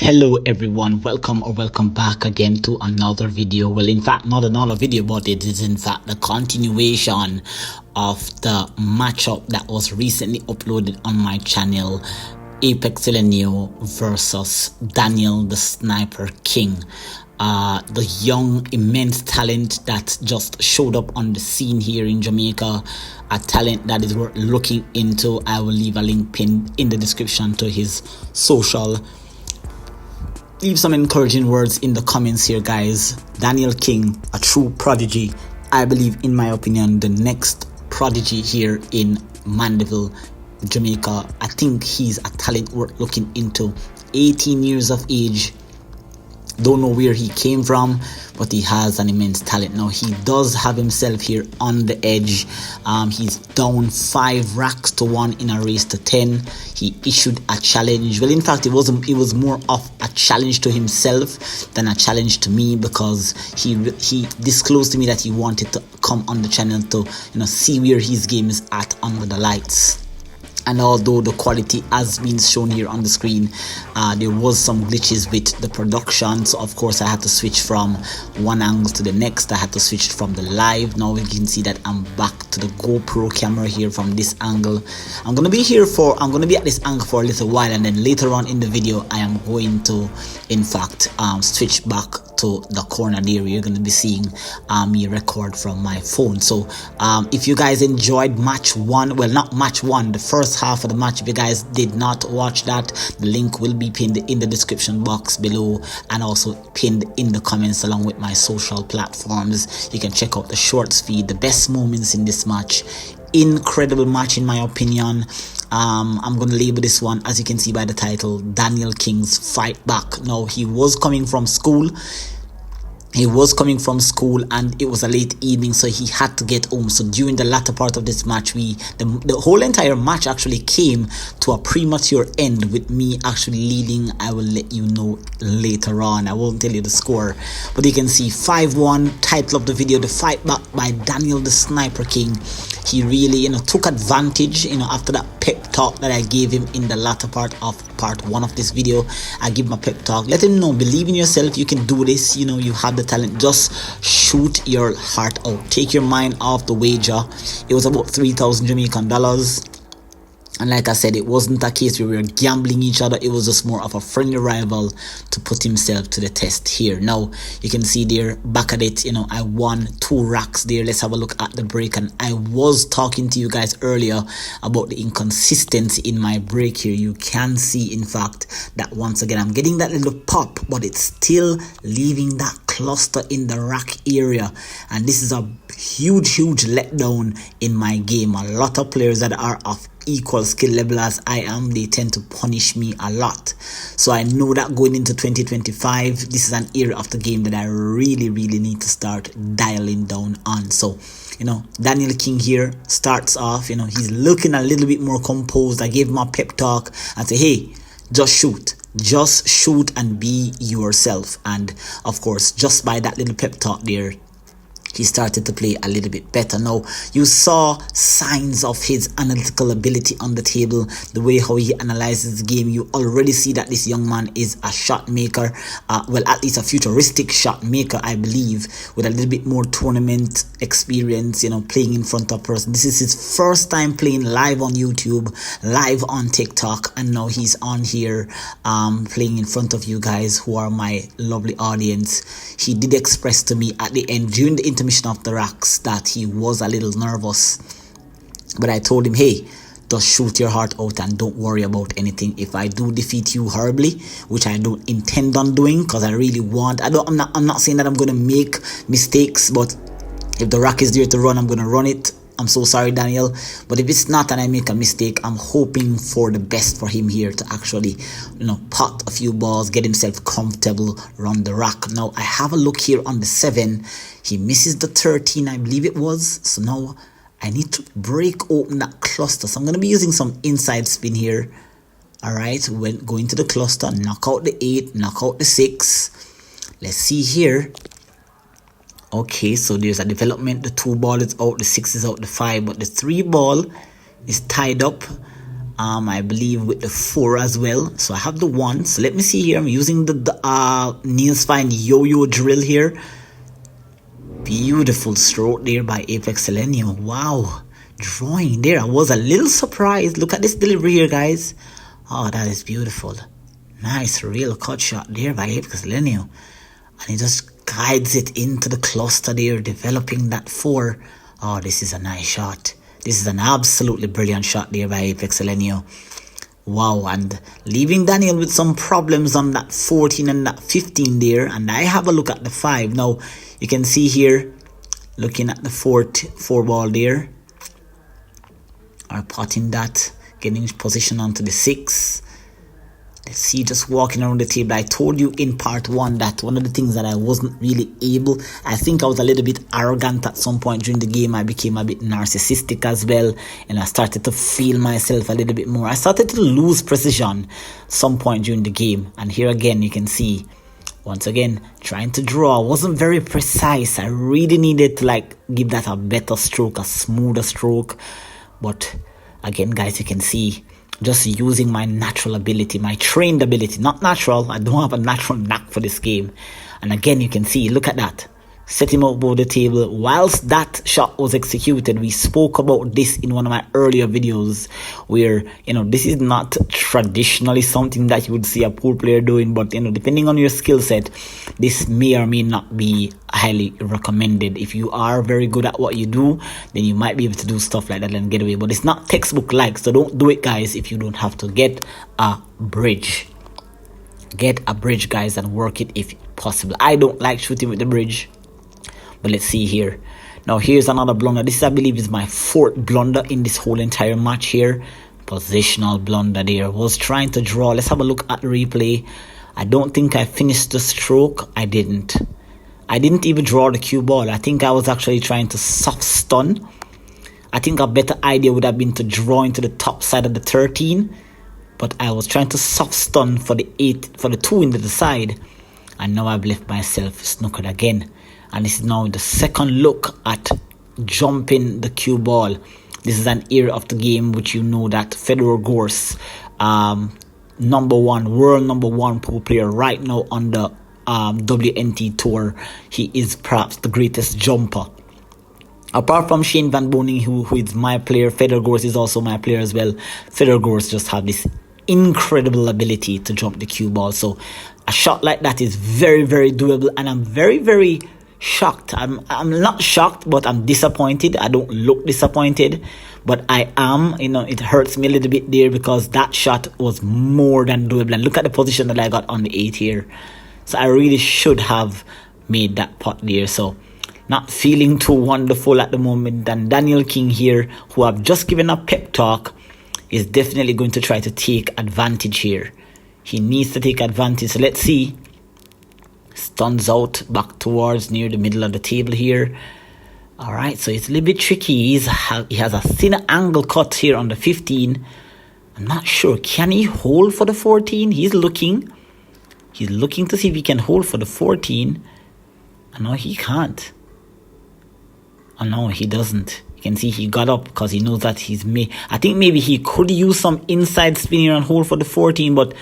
Hello everyone, welcome back again to another video. Well, in fact, not another video, but it is in fact the continuation of the matchup that was recently uploaded on my channel, ApexElgenio versus Daniel the Sniper King. The young immense talent that just showed up on the scene here in Jamaica, a talent that is worth looking into. I will leave a link pinned in the description to his social. Leave some encouraging words in the comments here, guys. Daniel King, a true prodigy. I believe, in my opinion, the next prodigy here in Mandeville, Jamaica. I think he's a talent worth looking into. 18 years of age. Don't know where he came from, but he has an immense talent. Now he does have himself here on the edge. He's down 5 racks to 1 in a race to 10. He issued a challenge. Well, in fact, it was more of a challenge to himself than a challenge to me, because he disclosed to me that he wanted to come on the channel to see where his game is at under the lights. And although the quality has been shown here on the screen, there was some glitches with the production, so of course I had to switch from one angle to the next. I had to switch from the live. Now you can see that I'm back to the GoPro camera here from this angle. I'm gonna be at this angle for a little while, and then later on in the video I am going to in fact switch back to the corner there. You're going to be seeing me record from my phone. So if you guys enjoyed match 1, well, not match 1, the first half of the match, if you guys did not watch that, the link will be pinned in the description box below, and also pinned in the comments along with my social platforms. You can check out the shorts feed, the best moments in this match. Incredible match in my opinion. I'm gonna label this one, as you can see by the title, Daniel King's Fight Back. Now he was coming from school, and it was a late evening, so he had to get home. So during the latter part of this match, the whole entire match actually came to a premature end with me actually leading. I will let you know later on. I won't tell you the score, but you can see 5-1. Title of the video, The Fight Back by Daniel the Sniper King. He really took advantage after that pep talk that I gave him in the latter part of part 1 of this video. I give him a pep talk, let him know, believe in yourself, you can do this, you have the talent, just shoot your heart out, take your mind off the wager. It was about 3,000 Jamaican dollars. And like I said, it wasn't a case where we were gambling each other. It was just more of a friendly rival to put himself to the test here. Now, you can see there, back at it, I won 2 racks there. Let's have a look at the break. And I was talking to you guys earlier about the inconsistency in my break here. You can see, in fact, that once again, I'm getting that little pop, but it's still leaving that cluster in the rack area. And this is a huge letdown in my game. A lot of players that are of equal skill level as I am, they tend to punish me a lot. So I know that going into 2025, this is an area of the game that I really need to start dialing down on. So Daniel King here starts off, he's looking a little bit more composed. I gave him a pep talk and say, hey, just shoot and be yourself. And of course, just by that little pep talk there, he started to play a little bit better. Now, you saw signs of his analytical ability on the table, the way how he analyzes the game. You already see that this young man is a shot maker, well, at least a futuristic shot maker, I believe, with a little bit more tournament experience, playing in front of person. This is his first time playing live on YouTube, live on TikTok, and now he's on here playing in front of you guys who are my lovely audience. He did express to me at the end, during the intermission of the racks, that he was a little nervous, but I told him, hey, just shoot your heart out and don't worry about anything. If I do defeat you horribly, which I don't intend on doing, because I really want, I'm not saying that I'm gonna make mistakes, but if the rack is there to run, I'm gonna run it. I'm so sorry, Daniel, but if it's not and I make a mistake, I'm hoping for the best for him here to actually pot a few balls, get himself comfortable, run the rack. Now I have a look here on the 7. He misses the 13, I believe it was. So now I need to break open that cluster. So I'm going to be using some inside spin here. All right, when going to the cluster, knock out the 8, knock out the 6. Let's see here. Okay, so there's a development. The 2 ball is out, the 6 is out, the 5, but the 3 ball is tied up. I believe with the 4 as well. So I have the 1. So let me see here. I'm using the Neil's Fine yo-yo drill here. Beautiful stroke there by ApexElgenio. Wow. Drawing there. I was a little surprised. Look at this delivery here, guys. Oh, that is beautiful. Nice real cut shot there by ApexElgenio. And he just guides it into the cluster there, developing that 4. Oh, this is a nice shot. This is an absolutely brilliant shot there by ApexElgenio. Wow, and leaving Daniel with some problems on that 14 and that 15 there. And I have a look at the 5. Now, you can see here, looking at the 4 ball there. Or potting that, getting position onto the 6. Let's see, just walking around the table. I told you in part 1 that one of the things that I wasn't really able, I think I was a little bit arrogant at some point during the game. I became a bit narcissistic as well, and I started to feel myself a little bit more. I started to lose precision some point during the game, and here again you can see, once again, trying to draw. I wasn't very precise. I really needed to give that a better stroke, a smoother stroke. But again, guys, you can see, just using my natural ability, my trained ability, not natural. I don't have a natural knack for this game. And again, you can see, look at that. Set him up above the table. Whilst that shot was executed, we spoke about this in one of my earlier videos where, this is not traditionally something that you would see a pool player doing, but, depending on your skill set, this may or may not be highly recommended. If you are very good at what you do, then you might be able to do stuff like that and get away. But it's not textbook-like, so don't do it, guys, if you don't have to. Get a bridge. Get a bridge, guys, and work it if possible. I don't like shooting with the bridge. But let's see here. Now here's another blunder. This, I believe, is my 4th blunder in this whole entire match here. Positional blunder there. Was trying to draw. Let's have a look at the replay. I don't think I finished the stroke. I didn't. I didn't even draw the cue ball. I think I was actually trying to soft stun. I think a better idea would have been to draw into the top side of the 13. But I was trying to soft stun for the 2 into the side. And now I've left myself snookered again. And this is now the second look at jumping the cue ball. This is an era of the game which you know that Federer Gorse, world number one pool player right now on the WNT tour. He is perhaps the greatest jumper. Apart from Shane Van Boening, who is my player, Federer Gorse is also my player as well. Federer Gorse just have this incredible ability to jump the cue ball. So a shot like that is very, very doable, and I'm very, very shocked. I'm not shocked, but I'm disappointed. I don't look disappointed, but I am. It hurts me a little bit there because that shot was more than doable. And look at the position that I got on the 8 here. So I really should have made that putt there. So not feeling too wonderful at the moment. And Daniel King here, who I've just given a pep talk, is definitely going to try to take advantage here. He needs to take advantage. So let's see. Stuns out back towards near the middle of the table here. All right, so it's a little bit tricky. He has a thinner angle cut here on the 15. I'm not sure. Can he hold for the 14? He's looking to see if he can hold for the 14. No, he can't. Oh, no, he doesn't. You can see he got up because he knows that I think maybe he could use some inside spin here and hold for the 14, but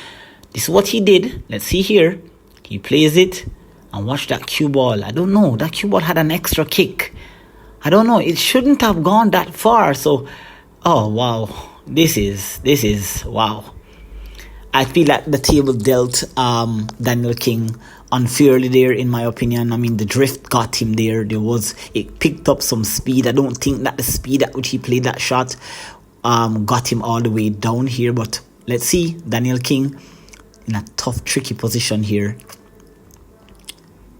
this is what he did. Let's see here. He plays it and watch that cue ball. I don't know. That cue ball had an extra kick. I don't know. It shouldn't have gone that far. So, oh, wow. This is, wow. I feel like the table dealt Daniel King unfairly there, in my opinion. I mean, the drift got him there. It picked up some speed. I don't think that the speed at which he played that shot got him all the way down here. But let's see. Daniel King in a tough, tricky position here.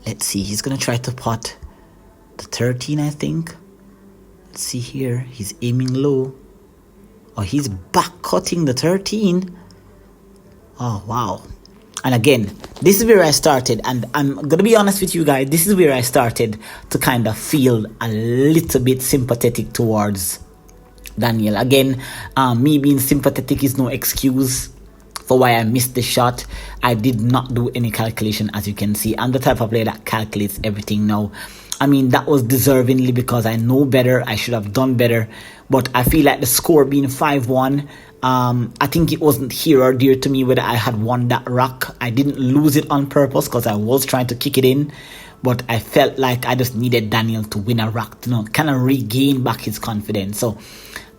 Let's see. He's going to try to pot the 13, I think. Let's see here. He's aiming low. Oh, he's back cutting the 13. Oh, wow. And again, this is where I started. And I'm going to be honest with you guys. This is where I started to kind of feel a little bit sympathetic towards Daniel. Again, me being sympathetic is no excuse for why I missed the shot. I did not do any calculation, as you can see. I'm the type of player that calculates everything now. I mean, that was deservingly, because I know better. I should have done better. But I feel like the score being 5-1, I think it wasn't here or there to me whether I had won that rock. I didn't lose it on purpose because I was trying to kick it in. But I felt like I just needed Daniel to win a rock, to kind of regain back his confidence. So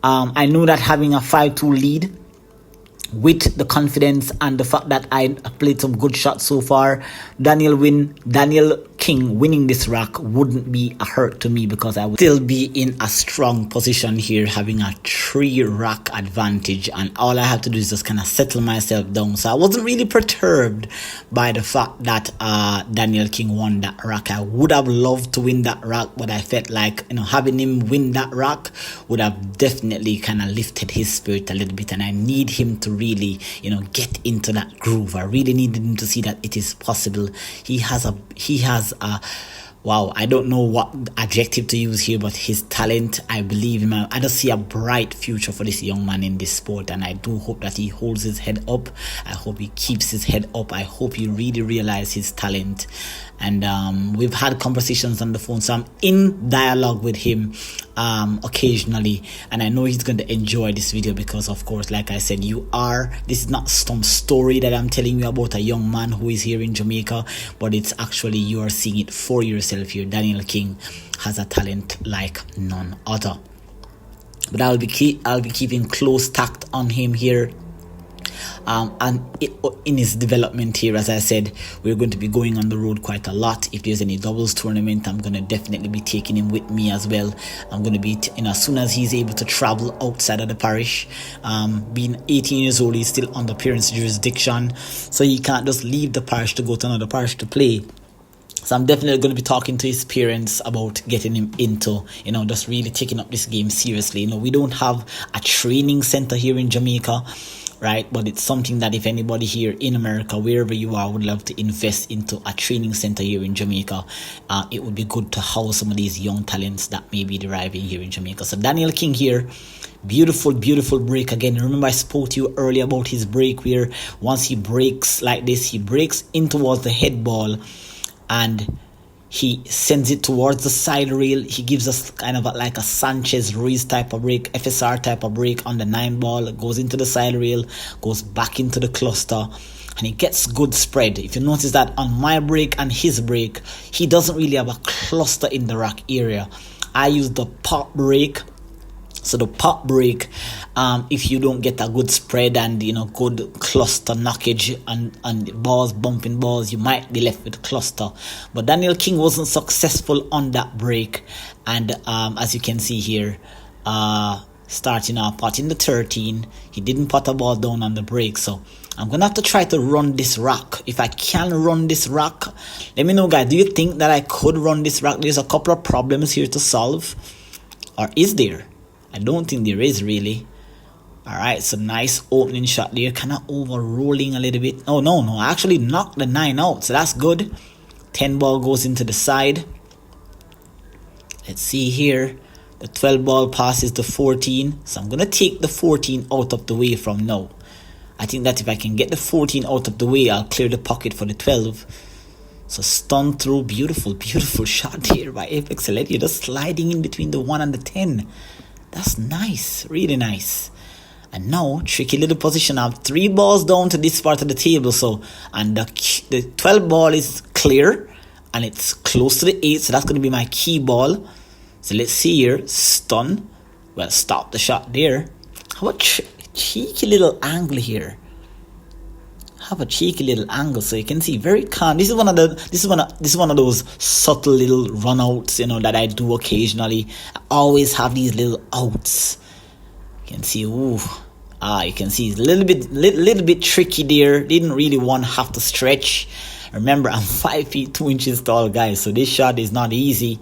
I knew that having a 5-2 lead, with the confidence and the fact that I played some good shots so far, Daniel King winning this rack wouldn't be a hurt to me, because I would still be in a strong position here, having a 3 rack advantage, and all I have to do is just kind of settle myself down. So I wasn't really perturbed by the fact that Daniel King won that rack. I would have loved to win that rack, but I felt like having him win that rack would have definitely kind of lifted his spirit a little bit, and I need him to really get into that groove. I really needed him to see that it is possible. He has wow, I don't know what adjective to use here, but his talent, I believe him. I just see a bright future for this young man in this sport, and I do hope that he holds his head up. I hope he keeps his head up. I hope he really realizes his talent. And we've had conversations on the phone, so I'm in dialogue with him occasionally, and I know he's going to enjoy this video, because of course, like I said, this is not some story that I'm telling you about a young man who is here in Jamaica, but it's actually, you are seeing it for yourself here. Daniel King has a talent like none other. But I'll be keeping close tact on him here. In his development here, as I said, we're going to be going on the road quite a lot. If there's any doubles tournament, I'm going to definitely be taking him with me as well. I'm going to be, as soon as he's able to travel outside of the parish, being 18 years old, he's still under parents' jurisdiction, so he can't just leave the parish to go to another parish to play. So I'm definitely going to be talking to his parents about getting him into, just really taking up this game seriously. We don't have a training center here in Jamaica, right? But it's something that if anybody here in America, wherever you are, would love to invest into a training center here in Jamaica, it would be good to house some of these young talents that may be deriving here in Jamaica. So Daniel King here, beautiful break again. Remember, I spoke to you earlier about his break, where once he breaks like this, he breaks in towards the head ball and he sends it towards the side rail. He gives us kind of like a Sanchez Ruiz type of break, FSR type of break on the 9 ball, goes into the side rail, goes back into the cluster, and he gets good spread. If you notice that on my break and his break, he doesn't really have a cluster in the rack area. I use the pop break. So the pop break, if you don't get a good spread and good cluster knockage and balls, bumping balls, you might be left with a cluster. But Daniel King wasn't successful on that break, and as you can see here, starting off potting the 13, he didn't put a ball down on the break. So I'm gonna have to try to run this rack. If I can run this rack, let me know, guys. Do you think that I could run this rack? There's a couple of problems here to solve, or is there? I don't think there is really. Alright, so nice opening shot there. Kind of over-rolling a little bit. Oh, no. I actually knocked the 9 out, so that's good. 10 ball goes into the side. Let's see here. The 12 ball passes the 14. So I'm going to take the 14 out of the way from now. I think that if I can get the 14 out of the way, I'll clear the pocket for the 12. So stun through. Beautiful shot here by ApexElgenio. Just sliding in between the 1 and the 10. That's nice, really nice. And now, tricky little position. I have 3 balls down to this part of the table. So, and the 12 ball is clear, and it's close to the 8. So that's going to be my key ball. So let's see here. Stun. Well, stop the shot there. How about cheeky little angle here? Have a cheeky little angle, so you can see very calm. This is one of those subtle little runouts, that I do occasionally. I always have these little outs. You can see, you can see it's a little bit tricky there. Didn't really want to have to stretch. Remember, I'm 5 feet 2 inches tall, guys, so this shot is not easy.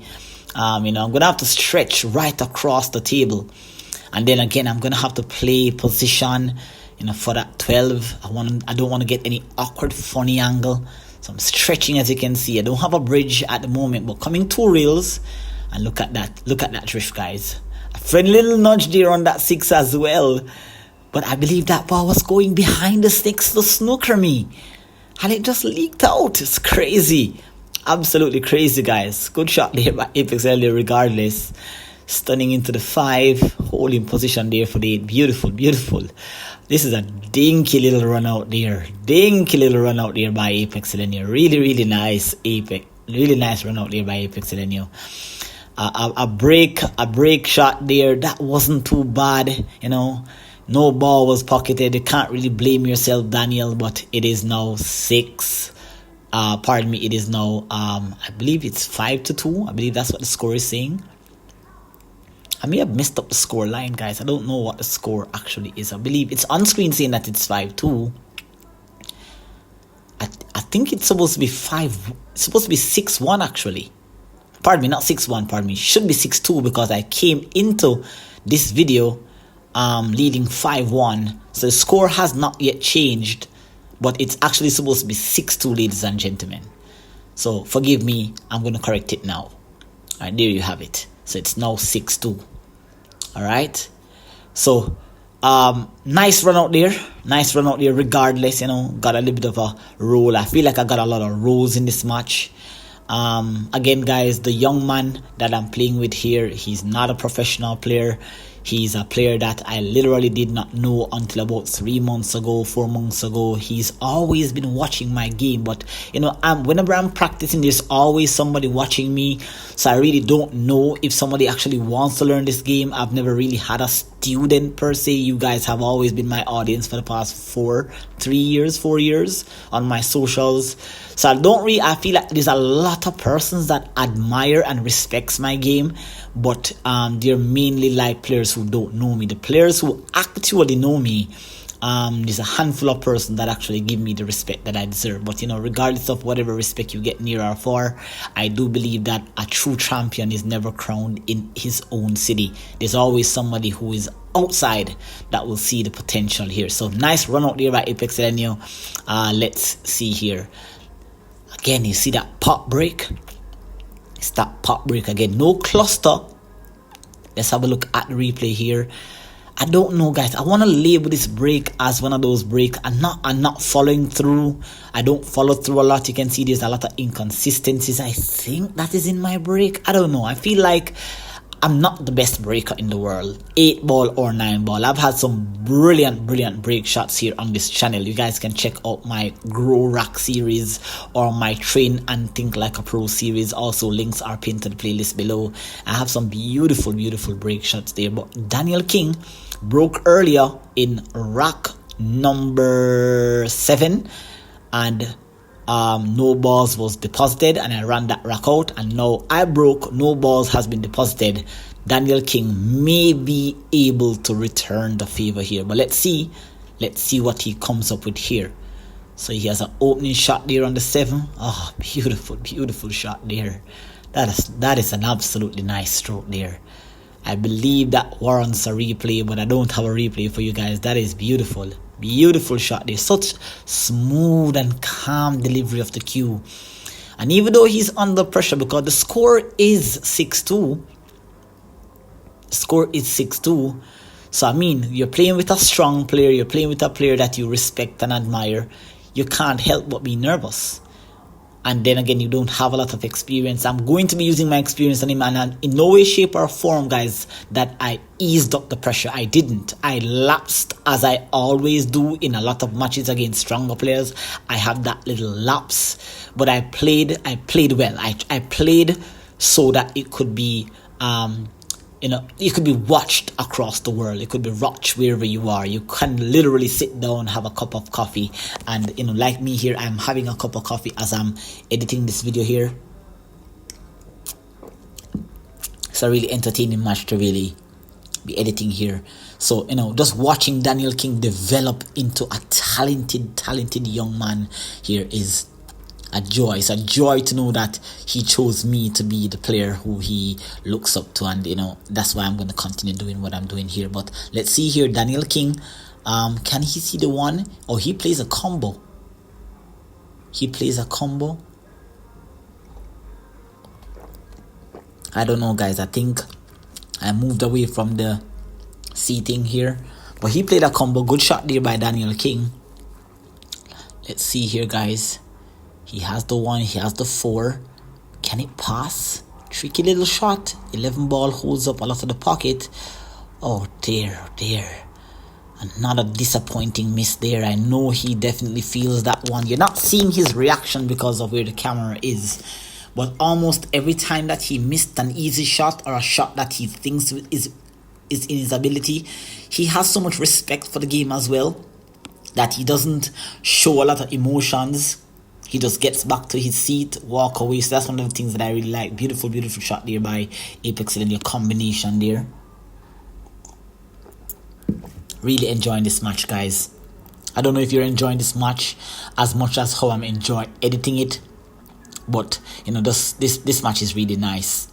I'm gonna have to stretch right across the table, and then again, I'm gonna have to play position. For that 12, I don't want to get any awkward, funny angle. So I'm stretching, as you can see. I don't have a bridge at the moment, but coming 2 rails, and look at that drift, guys. A friendly little nudge there on that 6 as well. But I believe that ball was going behind the sticks to snooker me, and it just leaked out. It's crazy. absolutely crazy, guys. Good shot there by ApexElgenio regardless. Stunning into the 5, holding position there for the 8. Beautiful, beautiful. This is a dinky little run out there. Dinky little run out there by ApexElgenio. Really, really nice really nice run out there by ApexElgenio. A break shot there. That wasn't too bad, you know. No ball was pocketed. You can't really blame yourself, Daniel, but it is now 6. Pardon me, it is now I believe it's 5-2. I believe that's what the score is saying. I may have messed up the score line, guys. I don't know what the score actually is. I believe it's on screen saying that it's 5-2. I think it's supposed to be 5. It's supposed to be 6-1 actually. Pardon me, not 6-1. Pardon me. It should be 6-2 because I came into this video leading 5-1. So the score has not yet changed, but it's actually supposed to be 6-2, ladies and gentlemen. So forgive me. I'm going to correct it now. All right, there you have it. So it's now 6-2. All right. So nice run out there. Nice run out there regardless, you know. Got a little bit of a roll. I feel like I got a lot of rolls in this match. Again, guys, the young man that I'm playing with here, he's not a professional player. He's a player that I literally did not know until about 3 months ago, 4 months ago. He's always been watching my game, but you know, whenever I'm practicing, there's always somebody watching me. So I really don't know if somebody actually wants to learn this game. I've never really had a student per se. You guys have always been my audience for the past 4 years on my socials. So I feel like there's a lot of persons that admire and respects my game, but they're mainly like players who don't know me. The players who actually know me, there's a handful of persons that actually give me the respect that I deserve. But you know, regardless of whatever respect you get near or far, I do believe that a true champion is never crowned in his own city. There's always somebody who is outside that will see the potential here. So nice run out there by ApexElgenio. Let's see here. Again, you see that pop break? It's that pop break again. No cluster. Let's have a look at the replay here. I don't know, guys. I want to label this break as one of those breaks. I'm not following through. I don't follow through a lot. You can see there's a lot of inconsistencies. I think that is in my break. I don't know. I feel like I'm not the best breaker in the world, 8 ball or 9 ball. I've had some brilliant break shots here on this channel. You guys can check out my Grow Rack series or my Train and Think Like a Pro series. Also, links are pinned to the playlist below. I have some beautiful break shots there. But Daniel King broke earlier in rack number 7, and no balls was deposited, and I ran that rack out, and now I broke, no balls has been deposited. Daniel King may be able to return the favor here, but let's see what he comes up with here. So he has an opening shot there on the 7. Oh, beautiful shot there. That is an absolutely nice stroke there. I believe that warrants a replay, but I don't have a replay for you guys. That is beautiful shot there. Such smooth and calm delivery of the cue. And even though he's under pressure, because the score is 6-2. So I mean, you're playing with a strong player, you're playing with a player that you respect and admire. You can't help but be nervous. And then again, you don't have a lot of experience. I'm going to be using my experience on him, and in no way, shape or form, guys, that I eased up the pressure. I didn't. I lapsed, as I always do in a lot of matches against stronger players. I have that little lapse, but I played well. I played so that it could be it could be watched across the world. It could be watched wherever you are. You can literally sit down, have a cup of coffee, and like me here, I'm having a cup of coffee as I'm editing this video here. It's a really entertaining match to really be editing here. So just watching Daniel King develop into a talented young man here is a joy. It's a joy to know that he chose me to be the player who he looks up to, and that's why I'm going to continue doing what I'm doing here. But let's see here, Daniel King, can he see the one? Oh, he plays a combo. I don't know, guys. I think I moved away from the seating here, but he played a combo. Good shot there by Daniel King. Let's see here, guys. He has the 1, he has the 4. Can it pass? Tricky little shot. 11 ball holds up a lot of the pocket. Oh dear, oh dear. Another disappointing miss there. I know he definitely feels that one. You're not seeing his reaction because of where the camera is. But almost every time that he missed an easy shot or a shot that he thinks is in his ability, he has so much respect for the game as well that he doesn't show a lot of emotions. He just gets back to his seat, walk away. So that's one of the things that I really like. Beautiful, beautiful shot there by ApexElgenio. Combination there. Really enjoying this match, guys. I don't know if you're enjoying this match as much as how I'm enjoying editing it, but you know, this match is really nice.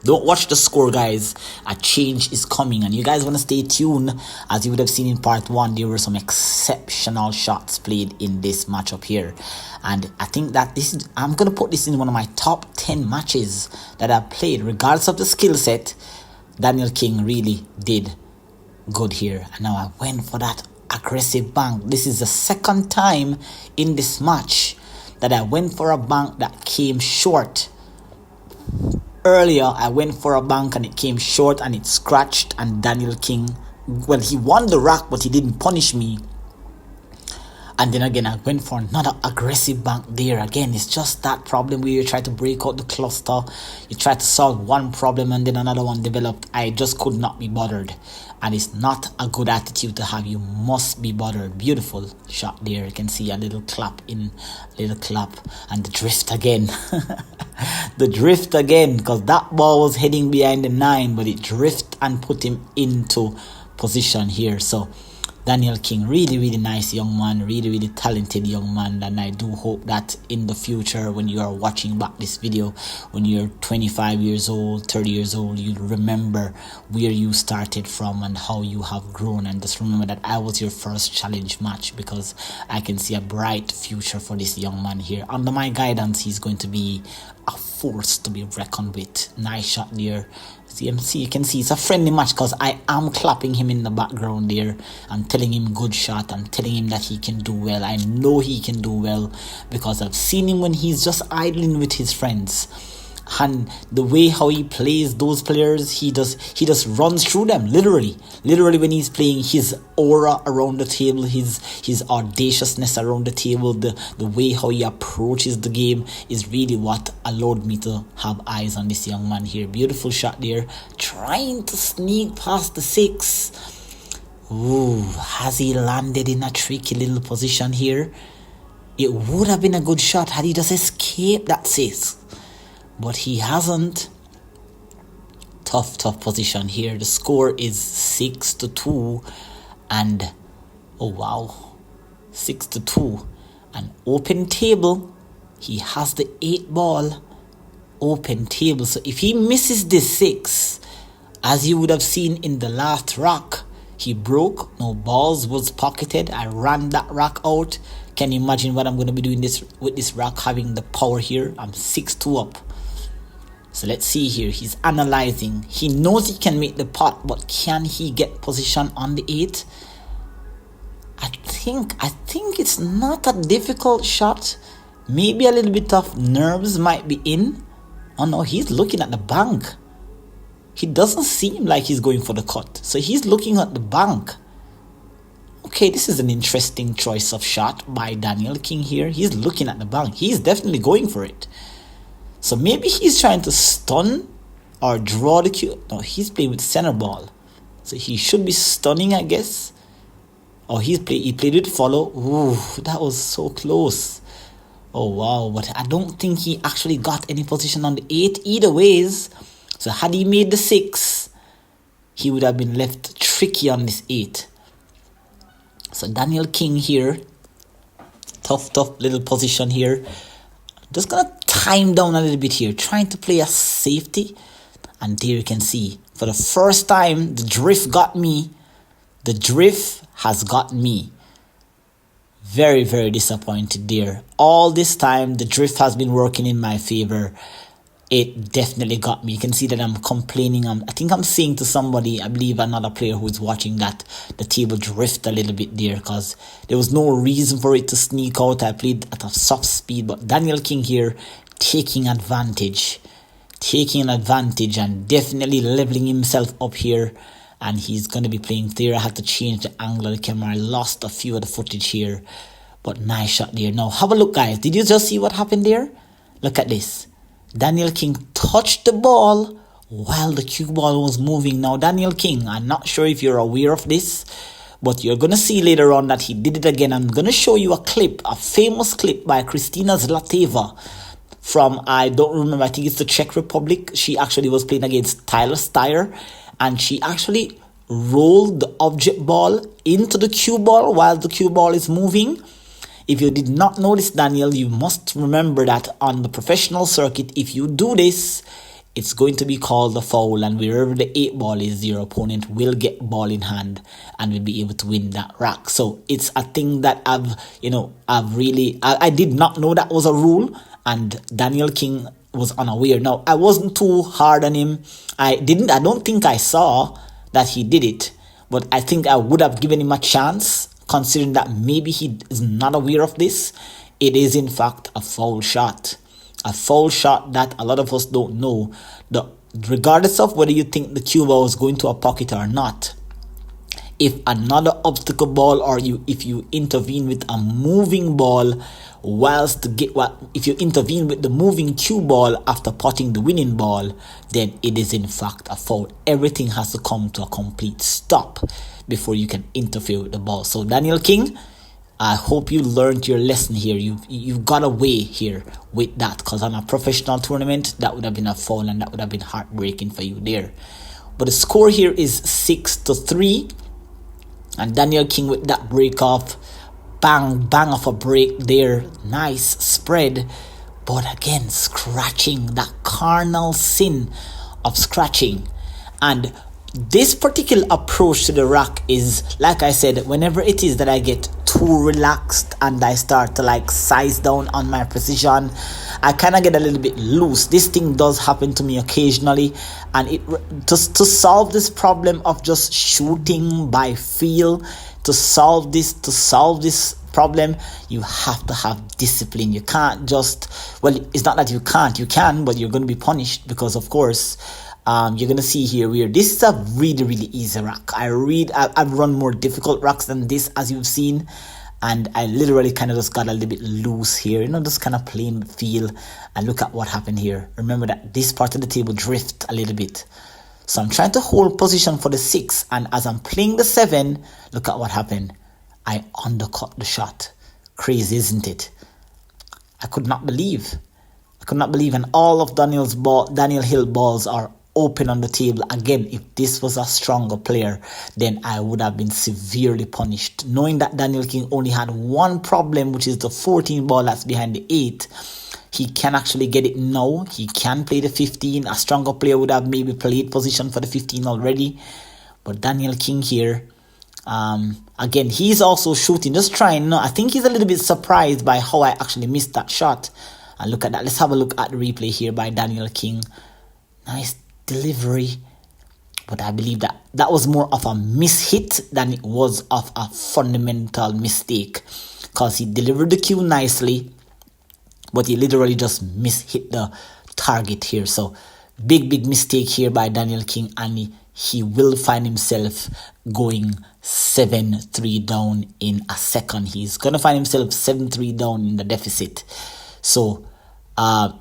Don't watch the score, guys. A change is coming, and you guys want to stay tuned. As you would have seen in part 1, there were some exceptional shots played in this matchup here, and I think that I'm gonna put this in one of my top 10 matches that I've played, regardless of the skill set. Daniel King really did good here, and now I went for that aggressive bank. This is the second time in this match that I went for a bank that came short. Earlier I went for a bank and it came short and it scratched, and Daniel King, well, he won the rack but he didn't punish me. And then again I went for another aggressive bank there. Again, it's just that problem where you try to break out the cluster, you try to solve one problem and then another one developed. I just could not be bothered, and it's not a good attitude to have. You must be bothered. Beautiful shot there. You can see a little clap and the drift again. The drift again, because that ball was heading behind the 9, but it drifted and put him into position here. So Daniel King, really, really nice young man, really, really talented young man, and I do hope that in the future, when you are watching back this video, when you're 25 years old, 30 years old, you'll remember where you started from and how you have grown, and just remember that I was your first challenge match, because I can see a bright future for this young man here. Under my guidance, he's going to be a force to be reckoned with. Nice shot there. You can see it's a friendly match because I am clapping him in the background there and telling him good shot and telling him that he can do well. I know he can do well because I've seen him when he's just idling with his friends, and the way how he plays those players, he just runs through them, literally when he's playing. His aura around the table, his audaciousness around the table, the way how he approaches the game is really what allowed me to have eyes on this young man here. Beautiful shot there, trying to sneak past the 6. Ooh, has he landed in a tricky little position here? It would have been a good shot had he just escaped that 6, but he hasn't. Tough position here. The score is 6-2, and oh wow, 6-2. An open table. He has the 8 ball. Open table. So if he misses this 6, as you would have seen in the last rack, he broke. No balls was pocketed. I ran that rack out. Can you imagine what I'm going to be doing with this rack, having the power here? I'm 6-2 up. So let's see here. He's analyzing. He knows he can make the pot, but can he get position on the 8? I think it's not a difficult shot. Maybe a little bit of nerves might be in. Oh no, he's looking at the bank. He doesn't seem like he's going for the cut. So he's looking at the bank. Okay, this is an interesting choice of shot by Daniel King here. He's looking at the bank. He's definitely going for it. So maybe he's trying to stun or draw the cue. No, he's playing with center ball. So he should be stunning, I guess. Oh, he played with follow. Ooh, that was so close. Oh, wow. But I don't think he actually got any position on the 8 either ways. So had he made the 6, he would have been left tricky on this 8. So Daniel King here. Tough little position here. Just going to time down a little bit here, trying to play a safety, and there you can see for the first time the drift got me. The drift has got me. Very disappointed there. All this time the drift has been working in my favor. it definitely got me. You can see that I'm complaining. I think I'm saying to somebody, I believe another player who is watching, that the table drift a little bit there because there was no reason for it to sneak out. I played at a soft speed, but Daniel King here taking advantage and definitely leveling himself up here. And he's going to be playing there. I had to change the angle of the camera. I lost a few of the footage here, but nice shot there. Now have a look, guys. Did you just see what happened there? Look at this. Daniel King touched the ball while the cue ball was moving. Now Daniel King, I'm not sure if you're aware of this, but you're going to see later on that he did it again. I'm going to show you a clip, a famous clip by Kristina Zlateva from, I don't remember, I think it's the Czech Republic. She actually was playing against Tyler Steyer, and she actually rolled the object ball into the cue ball while the cue ball is moving. If you did not notice, Daniel, you must remember that on the professional circuit, if you do this, it's going to be called a foul, and wherever the 8 ball is, your opponent will get ball in hand and will be able to win that rack. So it's a thing that I did not know that was a rule, and Daniel King was unaware. Now, I wasn't too hard on him. I don't think I saw that he did it, but I think I would have given him a chance, considering that maybe he is not aware of this. It is in fact a foul shot. A foul shot that a lot of us don't know. Regardless of whether you think the cue ball is going to a pocket or not, if another obstacle ball, or if you intervene with a moving ball if you intervene with the moving cue ball after potting the winning ball, then it is in fact a foul. Everything has to come to a complete stop before you can interfere with the ball. So Daniel King, I hope you learned your lesson here. You've got away here with that, because on a professional tournament that would have been a foul, and that would have been heartbreaking for you there. But the score here is 6-3, and Daniel King with that break off, bang of a break there, nice spread, but again scratching, that carnal sin of scratching. And this particular approach to the rack is, like I said, whenever it is that I get too relaxed and I start to size down on my precision, I kind of get a little bit loose. This thing does happen to me occasionally, and to solve this problem of just shooting by feel, to solve this problem, you have to have discipline. You can't just, it's not that you can, but you're going to be punished, because of course you're going to see here where this is a really, really easy rack. I've run more difficult racks than this, as you've seen, and I literally kind of just got a little bit loose here, just kind of playing with feel. And look at what happened here. Remember that this part of the table drift a little bit, so I'm trying to hold position for the 6, and as I'm playing the 7, look at what happened. I undercut the shot. Crazy, isn't it? I could not believe, and all of Daniel Hill balls are open on the table. Again, if this was a stronger player, then I would have been severely punished. Knowing that Daniel King only had one problem, which is the 14 ball that's behind the 8, he can actually get it now. He can play the 15. A stronger player would have maybe played position for the 15 already. But Daniel King here, again, he's also shooting, just trying. I think he's a little bit surprised by how I actually missed that shot. And look at that. Let's have a look at the replay here by Daniel King. Nice delivery. But I believe that was more of a mishit than it was of a fundamental mistake, because he delivered the cue nicely, but he literally just mishit the target here. So big mistake here by Daniel King, and he will find himself going 7-3 down in a second. He's going to find himself 7-3 down in the deficit. So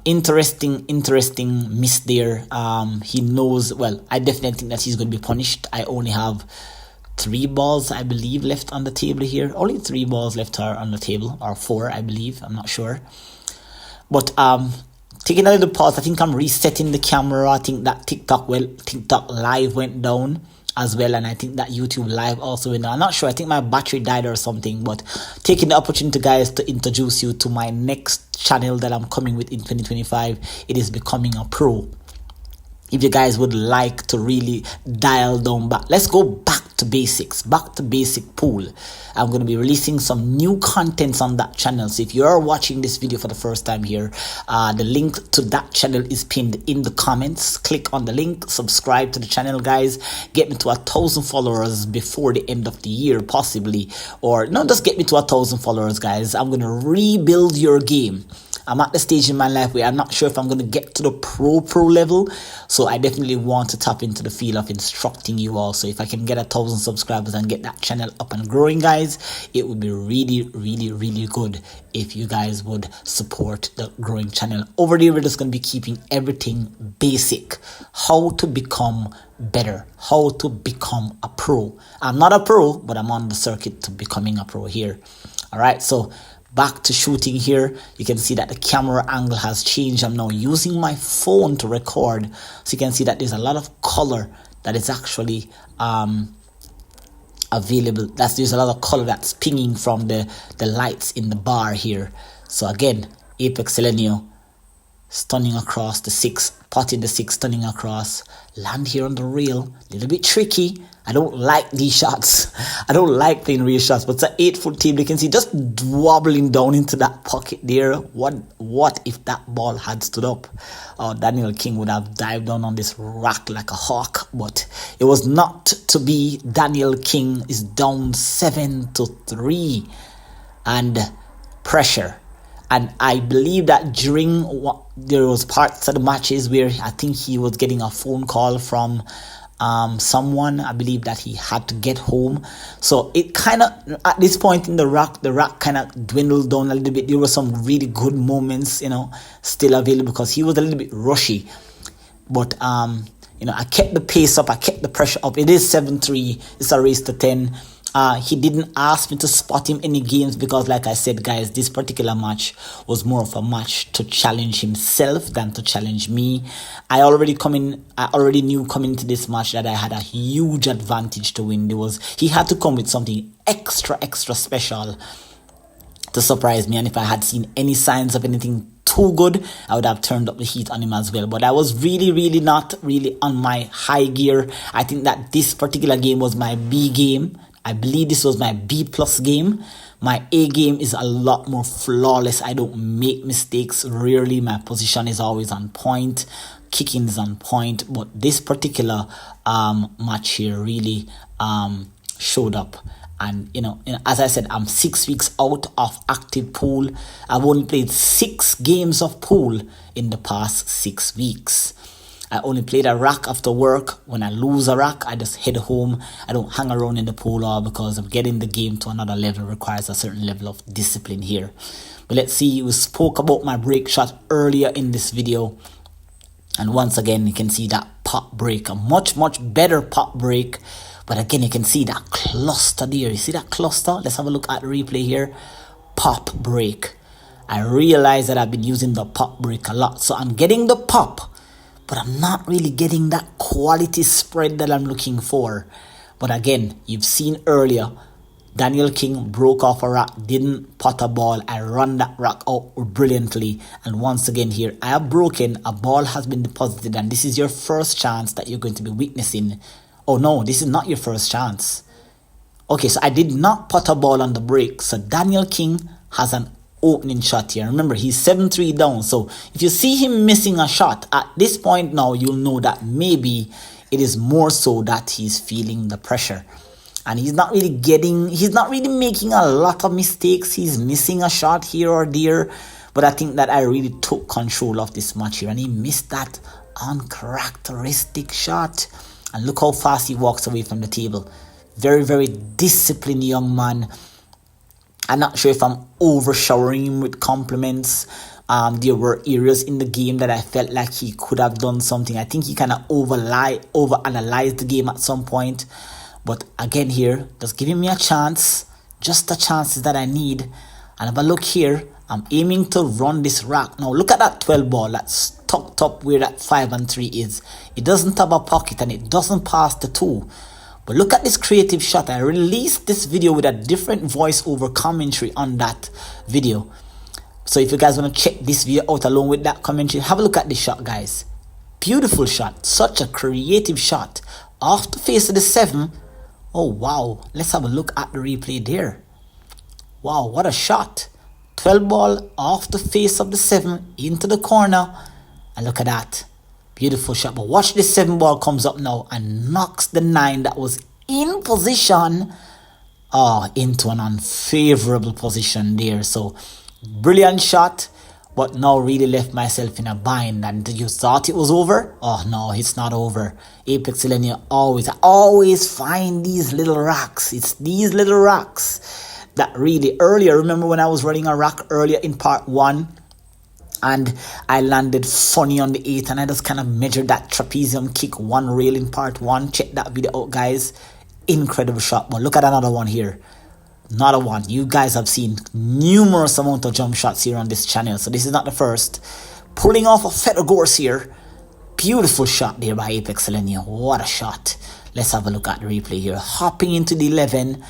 interesting miss there. He knows, I definitely think that he's going to be punished. I only have 3 balls, I believe, left on the table here. Only 3 balls left are on the table, or 4, I believe. I'm not sure. But taking a little pause, I think I'm resetting the camera. I think that TikTok live went down as well, and I think that YouTube live also went down. I'm not sure. I think my battery died or something. But taking the opportunity, guys, to introduce you to my next channel that I'm coming with in 2025. It is Becoming a Pro. If you guys would like to really dial down back, let's go back to basics, back to basic pool. I'm going to be releasing some new contents on that channel. So if you are watching this video for the first time here, the link to that channel is pinned in the comments. Click on the link, subscribe to the channel, guys. Get me to 1,000 followers before the end of the year, possibly. Or no, just get me to 1,000 followers, guys. I'm going to rebuild your game. I'm at the stage in my life where I'm not sure if I'm going to get to the pro level. So I definitely want to tap into the field of instructing you all. So if I can get 1,000 subscribers and get that channel up and growing, guys, it would be really good if you guys would support the growing channel. Over there, we're just going to be keeping everything basic. How to become better. How to become a pro. I'm not a pro, but I'm on the circuit to becoming a pro here. All right, so back to shooting here. You can see that the camera angle has changed. I'm now using my phone to record, so you can see that there's a lot of color that is actually available. There's a lot of color that's pinging from the lights in the bar here. So again, ApexElgenio, stunning across the 6, potting the 6, stunning across, land here on the rail, a little bit tricky. I don't like these shots. I don't like playing real shots, but it's an 8-foot table. You can see just wobbling down into that pocket there. What if that ball had stood up? Oh, Daniel King would have dived down on this rock like a hawk, but it was not to be. Daniel King is down 7-3 and pressure. And I believe that during there was parts of the matches where I think he was getting a phone call from someone. I believe that he had to get home. So it kind of, at this point in the rock kind of dwindled down a little bit. There were some really good moments, still available because he was a little bit rushy. But, I kept the pace up. I kept the pressure up. It is 7-3. It's a race to 10. He didn't ask me to spot him any games because, like I said, guys, this particular match was more of a match to challenge himself than to challenge me. I already knew coming into this match that I had a huge advantage to win. He had to come with something extra special to surprise me, and if I had seen any signs of anything too good, I would have turned up the heat on him as well. But I was really not on my high gear. I think that this particular game was my B game. I believe this was my B+ game. My A game is a lot more flawless. I don't make mistakes rarely. My position is always on point. Kicking is on point. But this particular match here really showed up. And, as I said, I'm 6 weeks out of active pool. I've only played 6 games of pool in the past 6 weeks. I only played a rack after work. When I lose a rack, I just head home. I don't hang around in the pool all because of getting the game to another level requires a certain level of discipline here. But let's see, we spoke about my break shot earlier in this video. And once again, you can see that pop break, a much better pop break. But again, you can see that cluster there. You see that cluster? Let's have a look at the replay here. Pop break. I realize that I've been using the pop break a lot. So I'm getting the pop, but I'm not really getting that quality spread that I'm looking for. But again, you've seen earlier, Daniel King broke off a rock, didn't pot a ball. I run that rock out brilliantly. And once again here, I have broken. A ball has been deposited, and this is your first chance that you're going to be witnessing. Oh no, this is not your first chance. Okay, so I did not pot a ball on the break. So Daniel King has an opening shot here. Remember, he's 7-3 down. So if you see him missing a shot at this point now, you'll know that maybe it is more so that he's feeling the pressure. And he's not really making a lot of mistakes. He's missing a shot here or there. But I think that I really took control of this match here. And he missed that uncharacteristic shot. And look how fast he walks away from the table. Very disciplined young man. I'm not sure if I'm overshowering him with compliments. There were areas in the game that I felt like he could have done something. I think he kind of overanalyzed the game at some point. But again here, just giving me a chance. Just the chances that I need. And if I look here, I'm aiming to run this rack. Now look at that 12 ball that's tucked up where that 5 and 3 is. It doesn't have a pocket and it doesn't pass the 2. But look at this creative shot. I released this video with a different voiceover commentary on that video. So if you guys want to check this video out along with that commentary, have a look at this shot, guys. Beautiful shot. Such a creative shot. Off the face of the 7 Oh wow, let's have a look at the replay there. Wow, what a shot. 12 ball off the face of the 7 into the corner. And look at that. Beautiful shot. But watch this 7 ball comes up now and knocks the 9 that was in position into an unfavorable position there. So brilliant shot, but now really left myself in a bind. And you thought it was over? Oh no, it's not over. ApexElgenio always find these little rocks. It's these little rocks that really earlier, remember when I was running a rock earlier in part 1 and I landed funny on the 8 and I just kind of measured that trapezium kick 1 rail in part 1. Check that video out, guys. Incredible shot. But look at another one here. Another one. You guys have seen numerous amount of jump shots here on this channel, so this is not the first. Pulling off a feather gorse here. Beautiful shot there by ApexElgenio. What a shot. Let's have a look at the replay here. Hopping into the 11,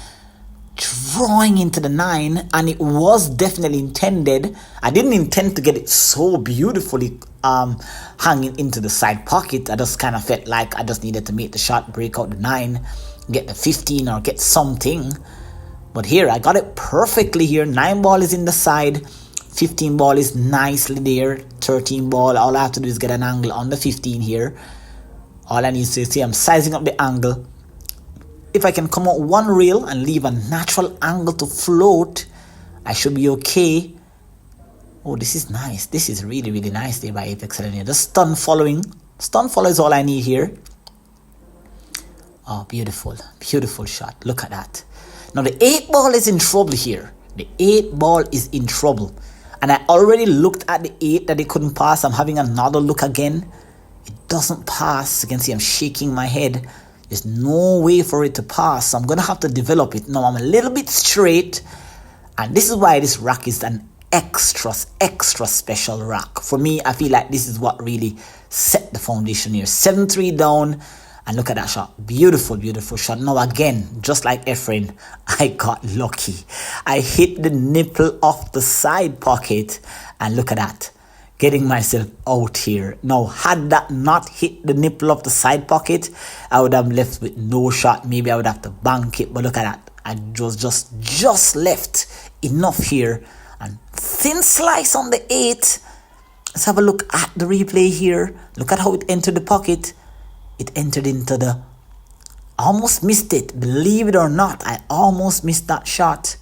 drawing into the 9, and it was definitely intended. I didn't intend to get it so beautifully hanging into the side pocket. I just kind of felt like I just needed to make the shot, break out the 9, get the 15 or get something. But here I got it perfectly here. 9 ball is in the side, 15 ball is nicely there, 13 ball, all I have to do is get an angle on the 15 here. All I need to see, I'm sizing up the angle. If I can come out 1 rail and leave a natural angle to float, I should be okay. Oh, this is nice. This is really, really nice there by ApexElgenio. The stun following. Stun follow is all I need here. Oh, beautiful. Beautiful shot. Look at that. Now, the 8 ball is in trouble here. The 8 ball is in trouble. And I already looked at the 8 that it couldn't pass. I'm having another look again. It doesn't pass. You can see I'm shaking my head. There's no way for it to pass. So I'm going to have to develop it. Now, I'm a little bit straight. And this is why this rack is an extra special rack. For me, I feel like this is what really set the foundation here. 7-3 down. And look at that shot. Beautiful, beautiful shot. Now again, just like Efren, I got lucky. I hit the nipple off the side pocket. And look at that. Getting myself out here. Now, had that not hit the nipple of the side pocket, I would have left with no shot. Maybe I would have to bank it. But look at that. I was just left enough here. And thin slice on the 8. Let's have a look at the replay here. Look at how it entered the pocket. It entered into the... Almost missed it. Believe it or not, I almost missed that shot.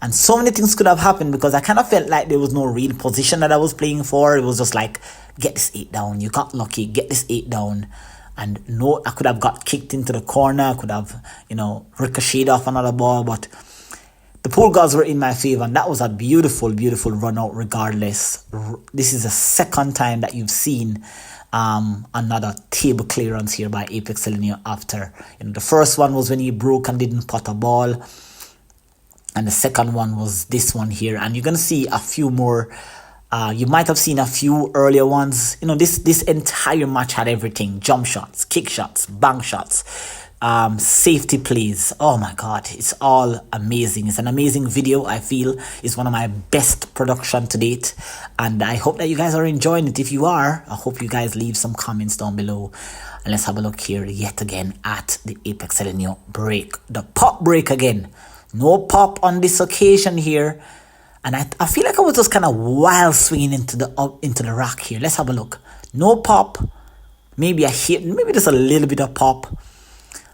And so many things could have happened because I kind of felt like there was no real position that I was playing for. It was just like, get this 8 down. You got lucky. Get this 8 down. And no, I could have got kicked into the corner. I could have, ricocheted off another ball. But the pool gods were in my favor. And that was a beautiful, beautiful run out regardless. This is the second time that you've seen another table clearance here by ApexElgenio after. The first one was when he broke and didn't pot a ball. And the second one was this one here. And you're going to see a few more. You might have seen a few earlier ones. This entire match had everything. Jump shots, kick shots, bank shots, safety plays. Oh my God, it's all amazing. It's an amazing video. I feel it's one of my best production to date. And I hope that you guys are enjoying it. If you are, I hope you guys leave some comments down below. And let's have a look here yet again at the ApexElgenio break. The pop break again. No pop on this occasion here. And I feel like I was just kind of wild swinging into the rack here. Let's have a look. No pop. Maybe a hit. Maybe just a little bit of pop.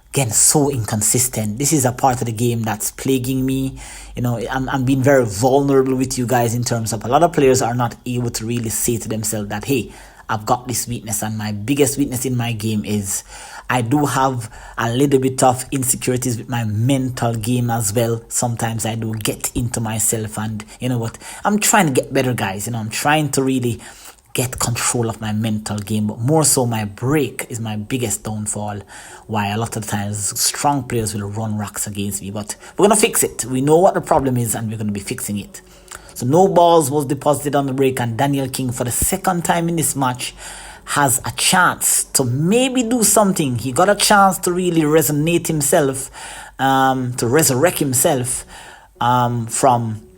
Again, so inconsistent. This is a part of the game that's plaguing me. I'm being very vulnerable with you guys in terms of a lot of players are not able to really say to themselves that, hey, I've got this weakness. And my biggest weakness in my game is I do have a little bit of insecurities with my mental game as well. Sometimes I do get into myself and you know what? I'm trying to get better, guys. I'm trying to really get control of my mental game, but more so my break is my biggest downfall. Why a lot of the times strong players will run racks against me, but we're going to fix it. We know what the problem is and we're going to be fixing it. So no balls was deposited on the break, and Daniel King for the second time in this match has a chance to maybe do something. He got a chance to really resonate himself, to resurrect himself from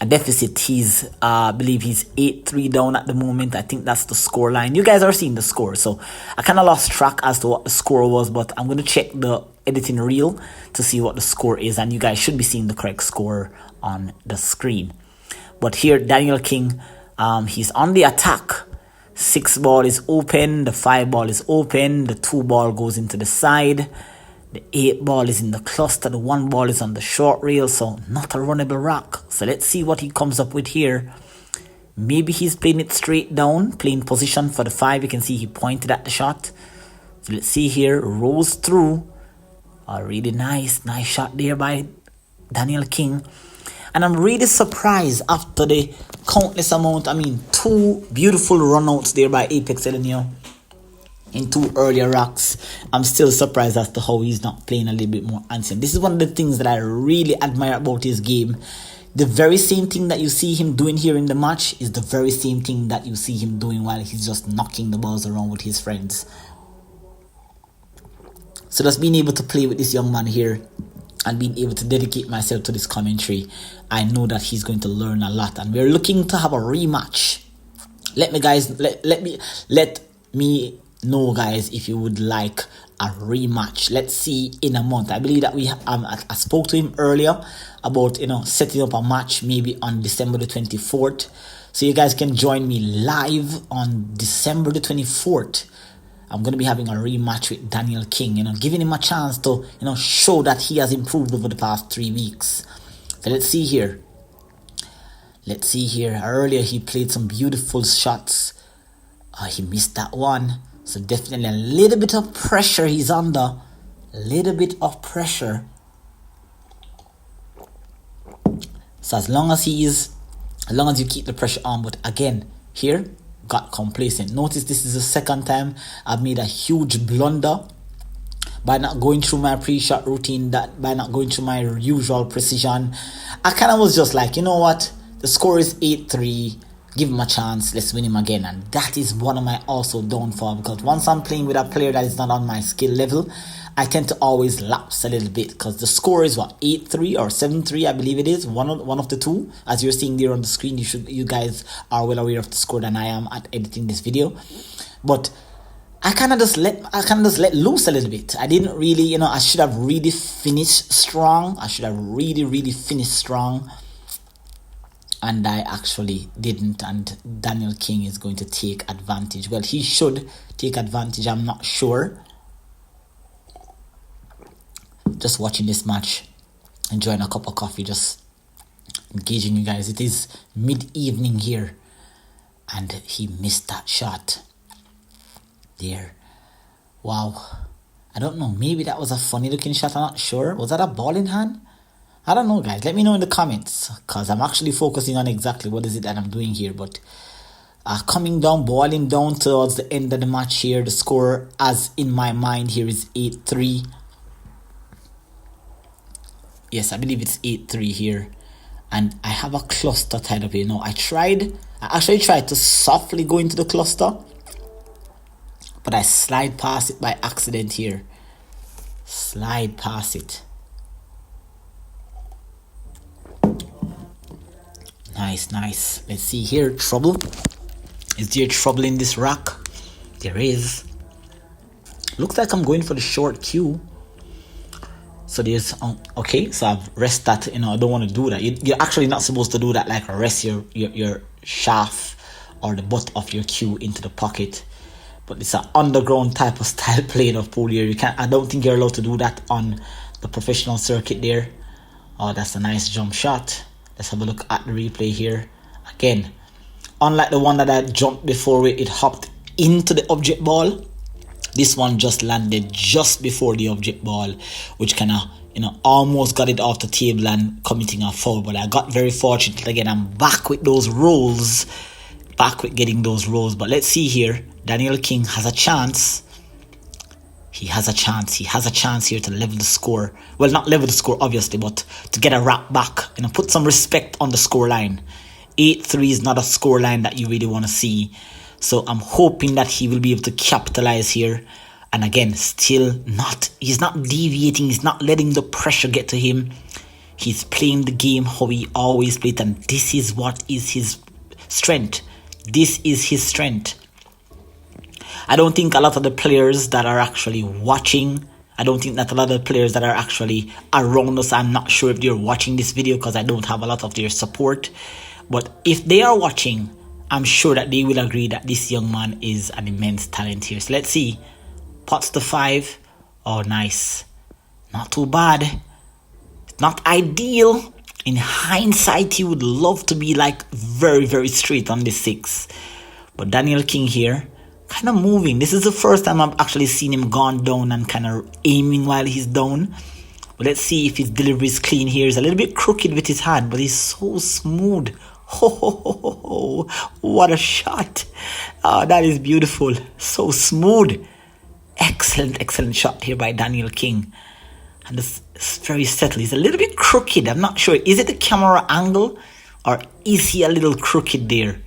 a deficit. He's I believe he's 8-3 down at the moment. I think that's the score line. You guys are seeing the score, so I kind of lost track as to what the score was, but I'm going to check the editing reel to see what the score is, and you guys should be seeing the correct score on the screen. But here, Daniel King, he's on the attack. 6 ball is open, the 5 ball is open, the 2 ball goes into the side, the 8 ball is in the cluster, the 1 ball is on the short rail, so not a runnable rock. So let's see what he comes up with here. Maybe he's playing it straight down, playing position for the 5. You can see he pointed at the shot. So let's see here, rolls through. A really nice shot there by Daniel King. And I'm really surprised after the countless amount, 2 beautiful runouts there by ApexElgenio in 2 earlier rocks. I'm still surprised as to how he's not playing a little bit more ancient. This is one of the things that I really admire about his game. The very same thing that you see him doing here in the match is the very same thing that you see him doing while he's just knocking the balls around with his friends. So just being able to play with this young man here and being able to dedicate myself to this commentary, I know that he's going to learn a lot, and we're looking to have a rematch. Let me know, guys, if you would like a rematch. Let's see in a month. I believe that I spoke to him earlier about setting up a match maybe on December the 24th, so you guys can join me live on December the 24th. I'm going to be having a rematch with Daniel King, giving him a chance to, show that he has improved over the past 3 weeks. So let's see here. Earlier he played some beautiful shots. He missed that one. So definitely a little bit of pressure he's under. A little bit of pressure. So as long as you keep the pressure on, but again, here, got complacent. Notice this is the second time I've made a huge blunder by not going through my pre-shot routine, by not going through my usual precision. I kind of was just like, you know what, the score is 8-3, give him a chance, let's win him again. And that is one of my also downfall, because once I'm playing with a player that is not on my skill level, I tend to always lapse a little bit, because the score is 8-3 or 7-3, I believe it is, one of the two. As you're seeing there on the screen, you guys are well aware of the score than I am at editing this video. But I kind of just let loose a little bit. I didn't really, I should have really finished strong. I should have really finished strong, and I actually didn't. And Daniel King is going to take advantage. Well, he should take advantage. I'm not sure. Just watching this match, enjoying a cup of coffee, just engaging you guys. It is mid-evening here, and he missed that shot there. Wow. I don't know, maybe that was a funny looking shot, I'm not sure. Was that a ball in hand? I don't know, guys. Let me know in the comments, because I'm actually focusing on exactly what is it that I'm doing here. But coming down, balling down towards the end of the match here, the score as in my mind here is 8-3. Yes, I believe it's 8-3 here. And I have a cluster tied up here. I actually tried to softly go into the cluster, but I slide past it by accident here. Slide past it. Nice. Let's see here. Trouble. Is there trouble in this rock? There is. Looks like I'm going for the short cue. So there's okay, so I've rest that. I don't want to do that. You're actually not supposed to do that, like rest your shaft or the butt of your cue into the pocket. But it's an underground type of style playing of pool here. I don't think you're allowed to do that on the professional circuit there. Oh, that's a nice jump shot. Let's have a look at the replay here. Again, unlike the one that I jumped before where it hopped into the object ball, this one just landed just before the object ball, which kind of, almost got it off the table and committing a foul. But I got very fortunate. Again, I'm back with those rolls, back with getting those rolls. But let's see here. Daniel King has a chance. He has a chance here to level the score. Well, not level the score, obviously, but to get a wrap back. Put some respect on the score line. 8-3 is not a score line that you really want to see. So I'm hoping that he will be able to capitalize here. And again, he's not deviating. He's not letting the pressure get to him. He's playing the game how he always played, and this is what is his strength. This is his strength. I don't think a lot of the players that are actually watching, I don't think that a lot of the players that are actually around us, I'm not sure if they're watching this video because I don't have a lot of their support. But if they are watching, I'm sure that they will agree that this young man is an immense talent here. So let's see. Pots to 5. Oh, nice. Not too bad. Not ideal. In hindsight, he would love to be like very, very straight on the 6. But Daniel King here, kind of moving. This is the first time I've actually seen him gone down and kind of aiming while he's down. But let's see if his delivery is clean here. He's a little bit crooked with his hand, but he's so smooth. Oh, what a shot. Oh, that is beautiful. So smooth. Excellent shot here by Daniel King. And this is very settled. He's a little bit crooked. I'm not sure. Is it the camera angle or is he a little crooked there?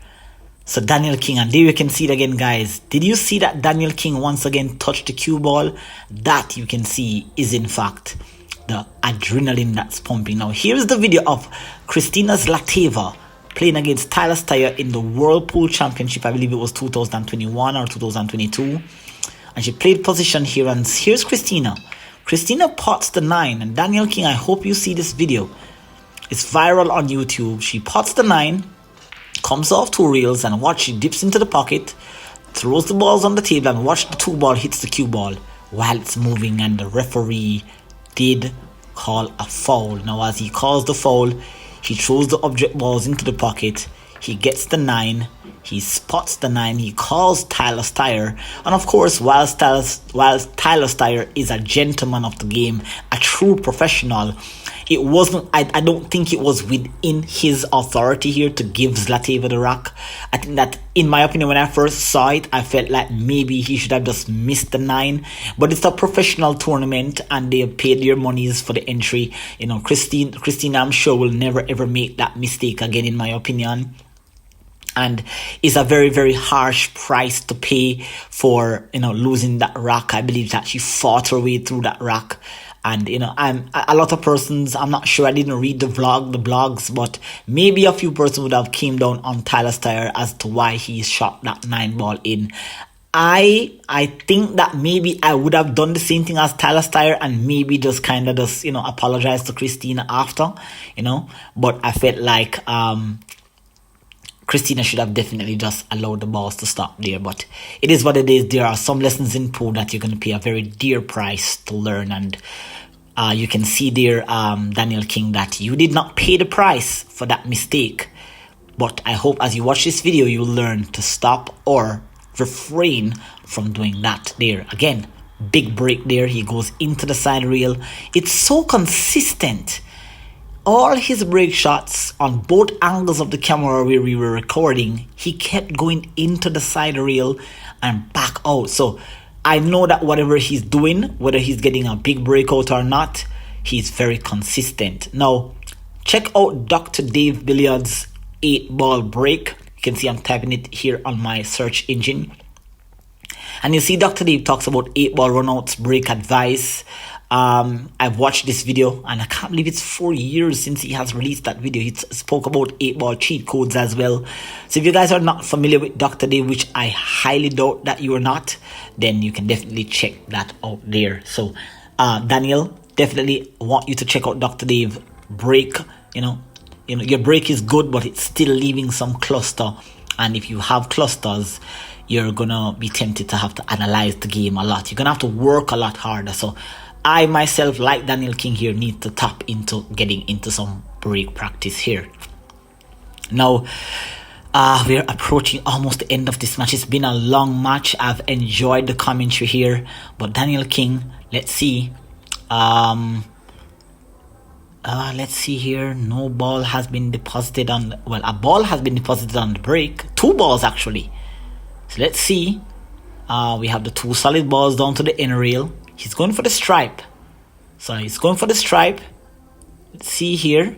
So Daniel King, and there you can see it again, guys. Did you see that Daniel King once again touched the cue ball? That you can see is in fact the adrenaline that's pumping. Now here's the video of Christina Zlateva playing against Tyler Steyer in the World Pool Championship. I believe it was 2021 or 2022. And she played position here, and here's Christina. Christina pots the 9, and Daniel King, I hope you see this video. It's viral on YouTube. She pots the 9, comes off 2 reels, and watch, she dips into the pocket, throws the balls on the table, and watch the 2 ball hits the cue ball while it's moving, and the referee did call a foul. Now as he calls the foul, he throws the object balls into the pocket, he gets the 9, he spots the 9, he calls Tyler Steyer, and of course whilst Tyler Steyer is a gentleman of the game, a true professional, it wasn't, I don't think it was within his authority here to give Zlateva the rock. I think that, in my opinion, when I first saw it, I felt like maybe he should have just missed the 9. But it's a professional tournament and they have paid their monies for the entry. You know, Christina, I'm sure, will never ever make that mistake again, in my opinion. And it's a very, very harsh price to pay for, you know, losing that rock. I believe that she fought her way through that rock. And, you know, a lot of persons, I'm not sure, I didn't read the blogs, but maybe a few persons would have came down on Tyler Steyer as to why he shot that 9 ball in. I think that maybe I would have done the same thing as Tyler Steyer and maybe just kind of just, you know, apologize to Christina after, you know. But I felt like Christina should have definitely just allowed the balls to stop there. But it is what it is. There are some lessons in pool that you're going to pay a very dear price to learn. And you can see there, Daniel King, that you did not pay the price for that mistake. But I hope as you watch this video, you'll learn to stop or refrain from doing that there. Again, big break there. He goes into the side rail. It's so consistent. All his break shots on both angles of the camera where we were recording, he kept going into the side rail and back out. So I know that whatever he's doing, whether he's getting a big breakout or not, he's very consistent. Now, check out Dr. Dave Billiard's 8-ball break. You can see I'm typing it here on my search engine. And you see Dr. Dave talks about 8-ball runouts, break advice. I've watched this video and I can't believe it's 4 years since he has released that video. He spoke about 8-ball cheat codes as well. So if you guys are not familiar with Dr. Dave, which I highly doubt that you are not, then you can definitely check that out there. So Daniel, definitely want you to check out Dr. Dave break. You know your break is good, but it's still leaving some cluster, and if you have clusters, you're gonna be tempted to have to analyze the game a lot. You're gonna have to work a lot harder. So I myself, like Daniel King here, need to tap into getting into some break practice here. Now, we're approaching almost the end of this match. It's been a long match. I've enjoyed the commentary here. But Daniel King, let's see. Let's see here. No ball has been deposited on... Well, a ball has been deposited on the break. 2 balls, actually. So let's see. We have the 2 solid balls down to the end rail. He's going for the stripe. So he's going for the stripe. Let's see here.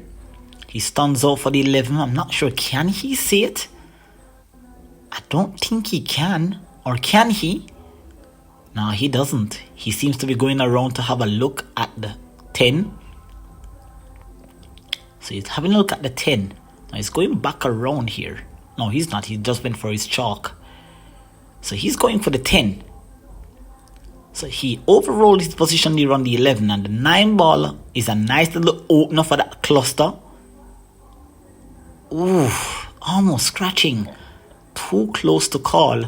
He stuns out for the 11. I'm not sure. Can he see it? I don't think he can. Or can he? No, he doesn't. He seems to be going around to have a look at the 10. So he's having a look at the 10. Now he's going back around here. No, he's not. He just went for his chalk. So he's going for the 10. So he overrolled his position there on the 11. And the 9 ball is a nice little opener for that cluster. Ooh, almost scratching. Too close to call.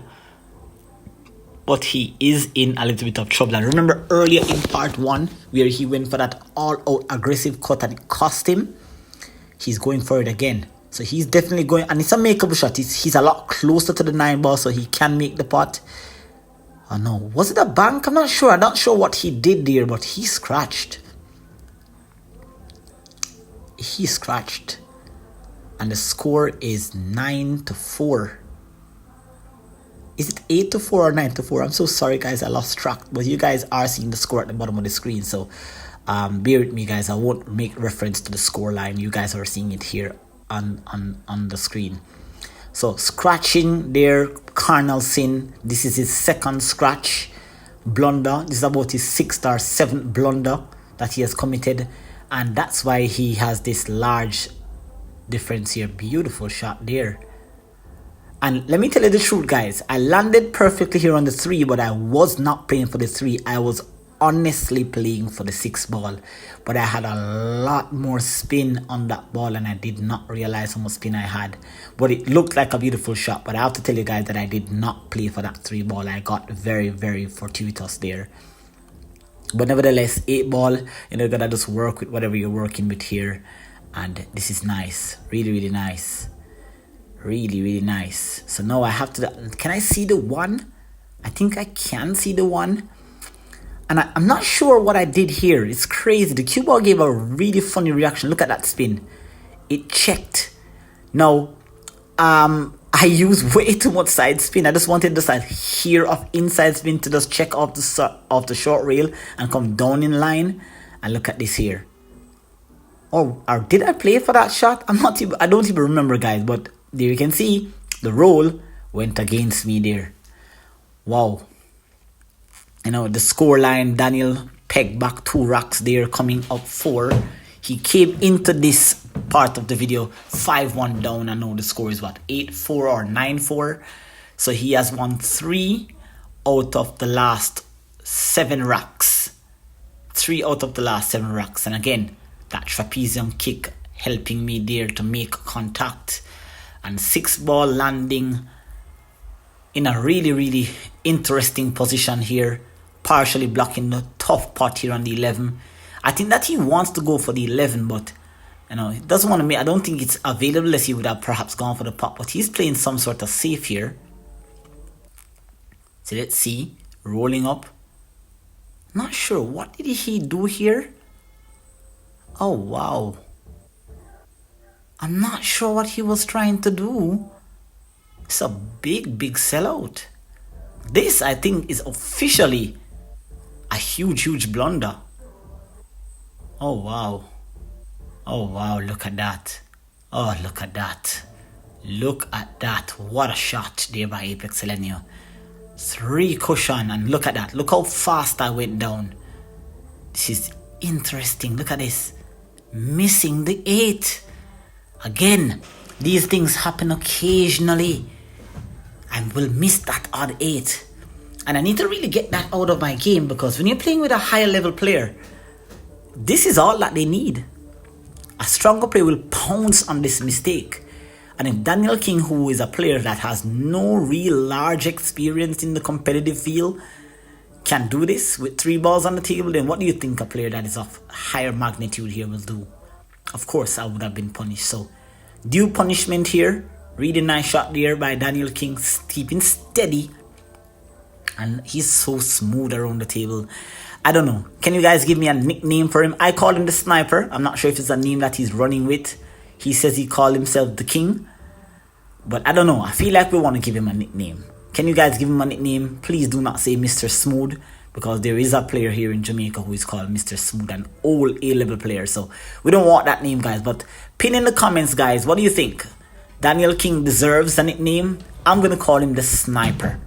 But he is in a little bit of trouble. I remember earlier in part 1 where he went for that all-out aggressive cut and it cost him. He's going for it again. So he's definitely going, and it's a makeable shot. He's a lot closer to the 9 ball, so he can make the putt. Oh no, was it a bank? I'm not sure. I'm not sure what he did there, but he scratched. He scratched. And the score is 9-4. Is it 8-4 or 9-4? I'm so sorry, guys. I lost track. But you guys are seeing the score at the bottom of the screen. So bear with me, guys. I won't make reference to the score line. You guys are seeing it here on the screen. So scratching there, carnal sin. This is his second scratch blunder. This is about his 6th or 7th blunder that he has committed. And that's why he has this large difference here. Beautiful shot there. And let me tell you the truth, guys. I landed perfectly here on the 3, but I was not playing for the 3. I was honestly playing for the 6 ball. But I had a lot more spin on that ball, and I did not realize how much spin I had. But it looked like a beautiful shot. But I have to tell you guys that I did not play for that 3 ball. I got very, very fortuitous there. But nevertheless, 8 ball, you gotta just work with whatever you're working with here. And this is nice. Really, really nice. Really, really nice. So now I have to... Can I see the 1? I think I can see the 1. And I'm not sure what I did here. It's crazy. The cue ball gave a really funny reaction. Look at that spin. It checked. Now, I used way too much side spin. I just wanted the side here of inside spin to just check off the short rail and come down in line. And look at this here. Oh, or did I play for that shot? I don't even remember, guys. But there you can see the roll went against me there. Wow. The score line, Daniel pegged back 2 rocks there, coming up 4. He came into this part of the video 5-1 down. I know the score is what, 8-4 or 9-4. So he has won 3 out of the last 7 rocks. 3 out of the last 7 rocks. And again, that trapezium kick helping me there to make contact. And 6 ball landing in a really, really interesting position here. Partially blocking the tough putt here on the 11. I think that he wants to go for the 11, but he doesn't want to make... I don't think it's available unless he would have perhaps gone for the putt. But he's playing some sort of safe here. So let's see. Rolling up. Not sure. What did he do here? Oh, wow. I'm not sure what he was trying to do. It's a big, big sellout. This, I think, is officially a huge, huge blunder. Oh, wow. Oh, wow. Look at that. Oh, look at that. Look at that. What a shot there by ApexElgenio. 3 cushion. And look at that. Look how fast I went down. This is interesting. Look at this. Missing the 8. Again, these things happen occasionally. I will miss that odd 8. And I need to really get that out of my game, because when you're playing with a higher level player, this is all that they need. A stronger player will pounce on this mistake. And if Daniel King, who is a player that has no real large experience in the competitive field, can do this with 3 balls on the table, then what do you think a player that is of higher magnitude here will do? Of course, I would have been punished. So, due punishment here. Really nice shot there by Daniel King, keeping steady. And he's so smooth around the table. I don't know. Can you guys give me a nickname for him? I call him the Sniper. I'm not sure if it's a name that he's running with. He says he called himself the King. But I don't know. I feel like we want to give him a nickname. Can you guys give him a nickname? Please do not say Mr. Smooth, because there is a player here in Jamaica who is called Mr. Smooth, an old A-level player. So we don't want that name, guys. But pin in the comments, guys. What do you think? Daniel King deserves a nickname. I'm going to call him the Sniper.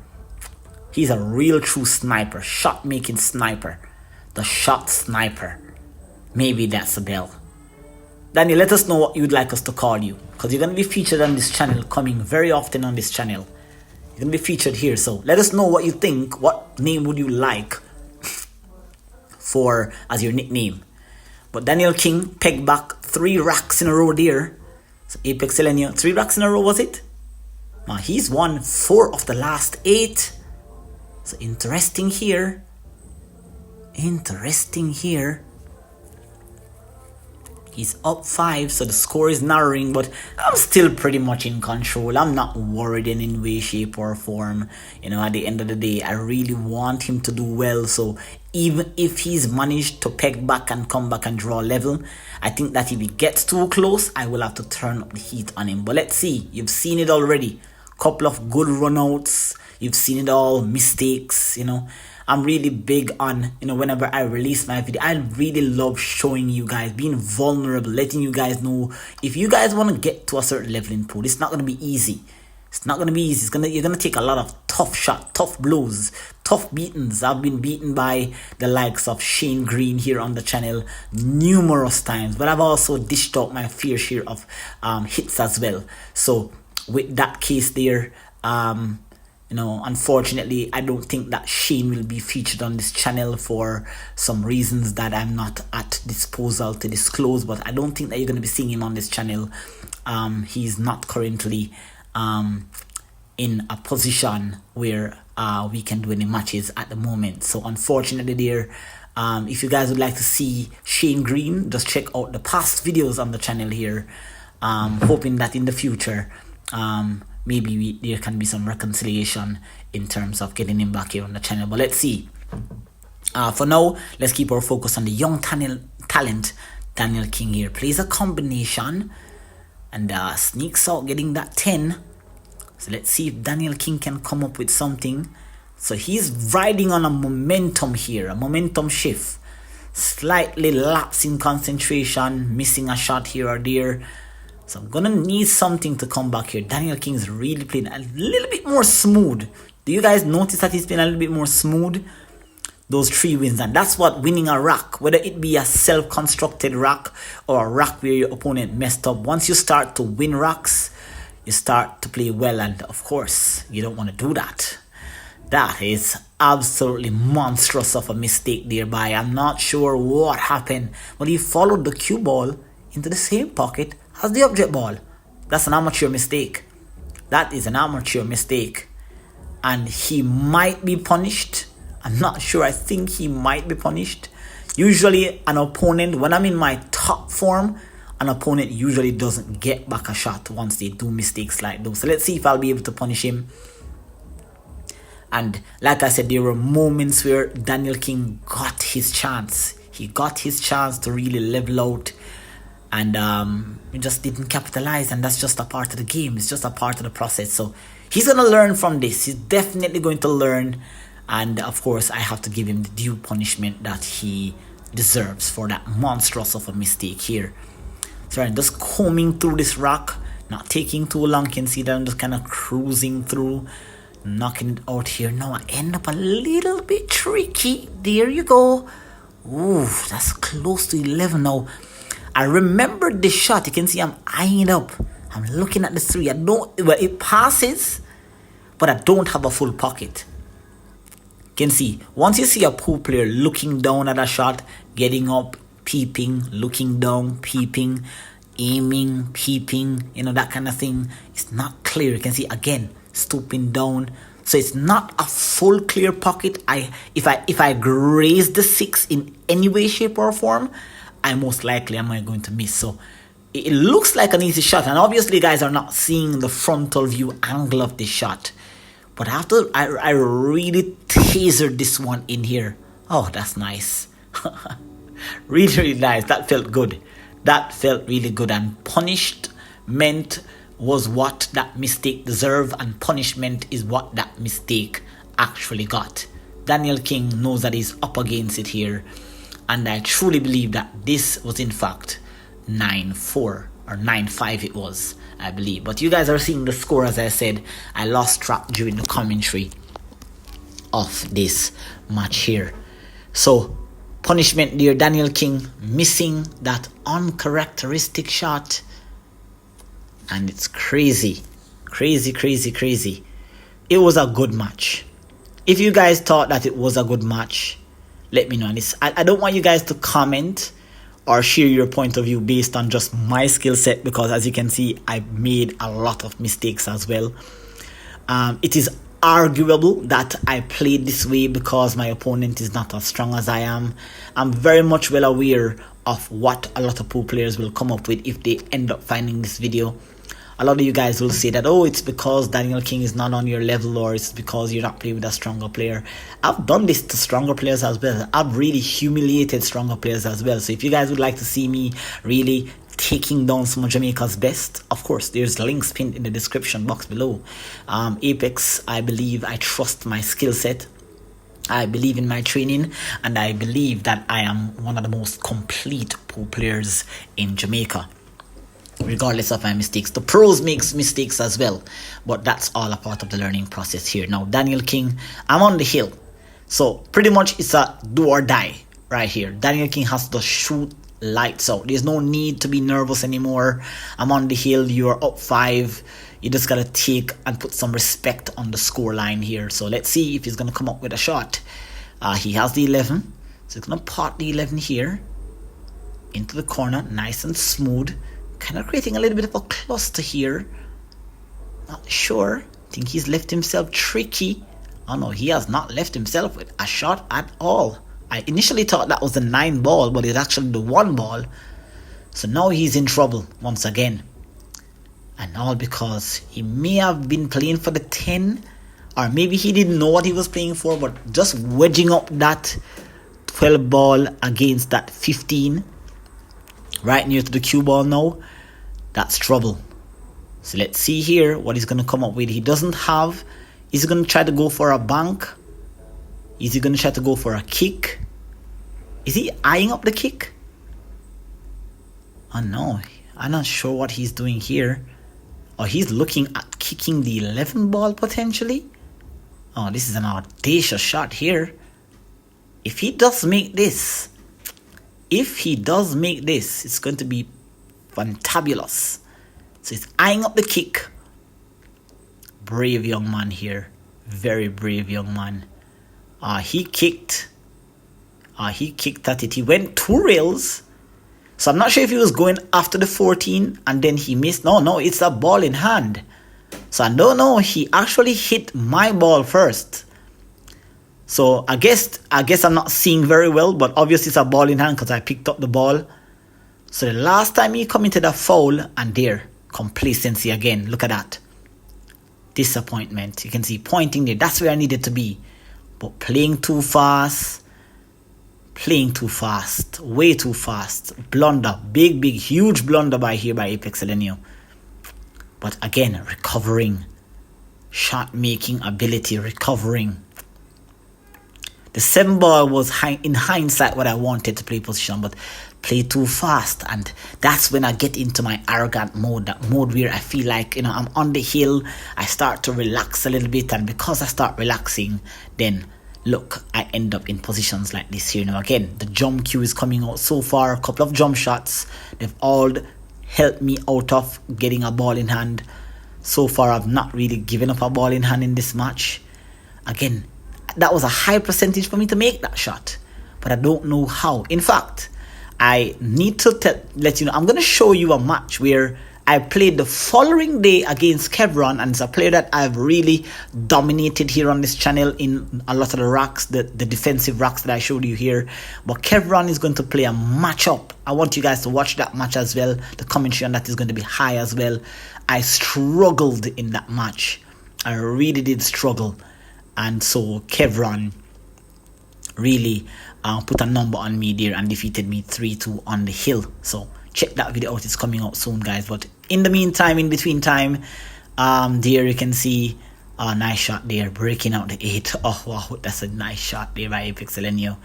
He's a real true sniper. Shot-making sniper. The shot sniper. Maybe that's a bell. Daniel, let us know what you'd like us to call you, because you're going to be featured on this channel, coming very often on this channel. You're going to be featured here, so let us know what you think. What name would you like for as your nickname? But Daniel King pegged back 3 racks in a row there. So ApexElgenio, 3 racks in a row, was it? Now he's won 4 of the last 8. So interesting here. Interesting here. He's up 5, so the score is narrowing, but I'm still pretty much in control. I'm not worried in any way, shape, or form. You know, at the end of the day, I really want him to do well. So even if he's managed to peg back and come back and draw level, I think that if he gets too close, I will have to turn up the heat on him. But let's see. You've seen it already. Couple of good runouts. You've seen it all. Mistakes, you know. I'm really big on, you know, whenever I release my video, I really love showing you guys, being vulnerable, letting you guys know if you guys want to get to a certain level in pool, it's not going to be easy. It's not going to be easy. You're going to take a lot of tough shots, tough blows, tough beatings. I've been beaten by the likes of Shane Green here on the channel numerous times, but I've also dished out my fair share of hits as well. So with that case there, you know, unfortunately, I don't think that Shane will be featured on this channel for some reasons that I'm not at disposal to disclose. But I don't think that you're going to be seeing him on this channel. He's not currently in a position where we can do any matches at the moment. So unfortunately there, if you guys would like to see Shane Green, just check out the past videos on the channel here. Hoping that in the future, maybe there can be some reconciliation in terms of getting him back here on the channel. But let's see. For now, let's keep our focus on the young talent. Daniel King here plays a combination and sneaks out, getting that 10. So let's see if Daniel King can come up with something. So he's riding on a momentum here, a momentum shift. Slightly lapsing concentration, missing a shot here or there. So I'm gonna need something to come back here. Daniel King's really playing a little bit more smooth. Do you guys notice that he's playing a little bit more smooth? Those 3 wins, and that's what winning a rack, whether it be a self-constructed rack or a rack where your opponent messed up. Once you start to win racks, you start to play well, and of course, you don't want to do that. That is absolutely monstrous of a mistake thereby. I'm not sure what happened, but he followed the cue ball into the same pocket as the object ball. That's an amateur mistake. That is an amateur mistake. And he might be punished. I'm not sure. I think he might be punished. Usually an opponent, when I'm in my top form, an opponent usually doesn't get back a shot once they do mistakes like those. So let's see if I'll be able to punish him. And like I said, there were moments where Daniel King got his chance. He got his chance to really level out. And he just didn't capitalize, and that's just a part of the game. It's just a part of the process. So he's going to learn from this. He's definitely going to learn. And of course, I have to give him the due punishment that he deserves for that monstrous of a mistake here. So I'm just combing through this rack, not taking too long. You can see that I'm just kind of cruising through, knocking it out here. Now I end up a little bit tricky. There you go. Ooh, that's close to 11 now. I remember this shot. You can see I'm eyeing it up. I'm looking at the 3. It passes, but I don't have a full pocket. You can see, once you see a pool player looking down at a shot, getting up, peeping, looking down, peeping, aiming, peeping, you know, that kind of thing, it's not clear. You can see, again, stooping down. So it's not a full clear pocket. If I graze the 6 in any way, shape, or form, I most likely am going to miss. So it looks like an easy shot, and obviously you guys are not seeing the frontal view angle of this shot. But after I really tasered this one in here. Oh, that's nice. Really, really nice. That felt good. That felt really good. And punishment was what that mistake deserved, and punishment is what that mistake actually got. Daniel King knows that he's up against it here. And I truly believe that this was in fact 9-4 or 9-5 it was, I believe. But you guys are seeing the score. As I said, I lost track during the commentary of this match here. So punishment there. Daniel King missing that uncharacteristic shot. And it's crazy. It was a good match. If you guys thought that it was a good match, let me know. And I don't want you guys to comment or share your point of view based on just my skill set, because as you can see, I made a lot of mistakes as well. It is arguable that I played this way because my opponent is not as strong as I am. I'm very much well aware of what a lot of pro players will come up with if they end up finding this video. A lot of you guys will say that, oh, it's because Daniel King is not on your level, or it's because you're not playing with a stronger player. I've done this to stronger players as well. I've really humiliated stronger players as well. So if you guys would like to see me really taking down some of Jamaica's best, of course, there's links pinned in the description box below. Apex, I believe, I trust my skill set. I believe in my training, and I believe that I am one of the most complete pro players in Jamaica. Regardless of my mistakes, the pros makes mistakes as well, but that's all a part of the learning process here. Now Daniel King, I'm on the hill, so pretty much it's a do or die right here. Daniel King has to shoot lights out. There's no need to be nervous anymore. I'm on the hill, you're up 5. You just gotta take and put some respect on the score line here. So let's see if he's gonna come up with a shot. He has the 11, so he's gonna pot the 11 here into the corner, nice and smooth. Kind of creating a little bit of a cluster here. Not sure. I think he's left himself tricky. Oh no, he has not left himself with a shot at all. I initially thought that was the 9 ball, but it's actually the 1 ball. So now he's in trouble once again. And all because he may have been playing for the 10, or maybe he didn't know what he was playing for, but just wedging up that 12 ball against that 15. Right near to the cue ball now, that's trouble. So let's see here what he's going to come up with. He doesn't have, is he going to try to go for a bank? Is he going to try to go for a kick? Is he eyeing up the kick? Oh no, I'm not sure what he's doing here. Oh, he's looking at kicking the 11 ball potentially. Oh, this is an audacious shot here. If he does make this, it's going to be fantabulous. So he's eyeing up the kick. Brave young man here. Very brave young man. He kicked at it. He went 2 rails. So I'm not sure if he was going after the 14 and then he missed. No, it's a ball in hand. So I don't know. He actually hit my ball first. So I guess I'm not seeing very well, but obviously it's a ball in hand because I picked up the ball. So the last time he committed a foul, and there, complacency again. Look at that. Disappointment. You can see pointing there. That's where I needed to be. But playing too fast. Way too fast. Blunder. Big, huge blunder by ApexElgenio. But again, recovering. Shot making ability, recovering. The 7 ball was in hindsight what I wanted to play position, but play too fast. And that's when I get into my arrogant mode, that mode where I feel like, I'm on the hill. I start to relax a little bit. And because I start relaxing, then look, I end up in positions like this here. Now again, the jump cue is coming out so far. A couple of jump shots. They've all helped me out of getting a ball in hand. So far, I've not really given up a ball in hand in this match. Again, that was a high percentage for me to make that shot, but I don't know how. In fact, I need to let you know, I'm going to show you a match where I played the following day against Kevron, and it's a player that I've really dominated here on this channel in a lot of the racks, the defensive racks that I showed you here. But Kevron is going to play a matchup. I want you guys to watch that match as well. The commentary on that is going to be high as well. I struggled in that match. I really did struggle. And so Kevron really put a number on me there and defeated me 3-2 on the hill. So check that video out. It's coming out soon, guys. But in the meantime, in between time, there you can see a nice shot there, breaking out the 8. Oh wow, that's a nice shot there by ApexElgenio.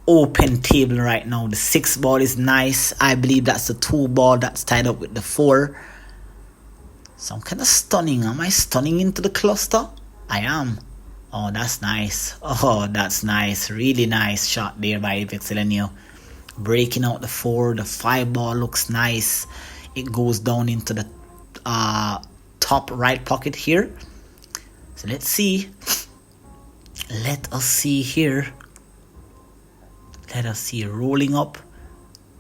Open table right now. The 6 ball is nice. I believe that's the 2 ball that's tied up with the 4. So I'm kind of stunning. Am I stunning into the cluster? I am. Oh, that's nice. Oh, that's nice. Really nice shot there by ApexElgenio. Breaking out the 4. The 5 ball looks nice. It goes down into the top right pocket here. So let's see. Let us see here. Let us see. Rolling up.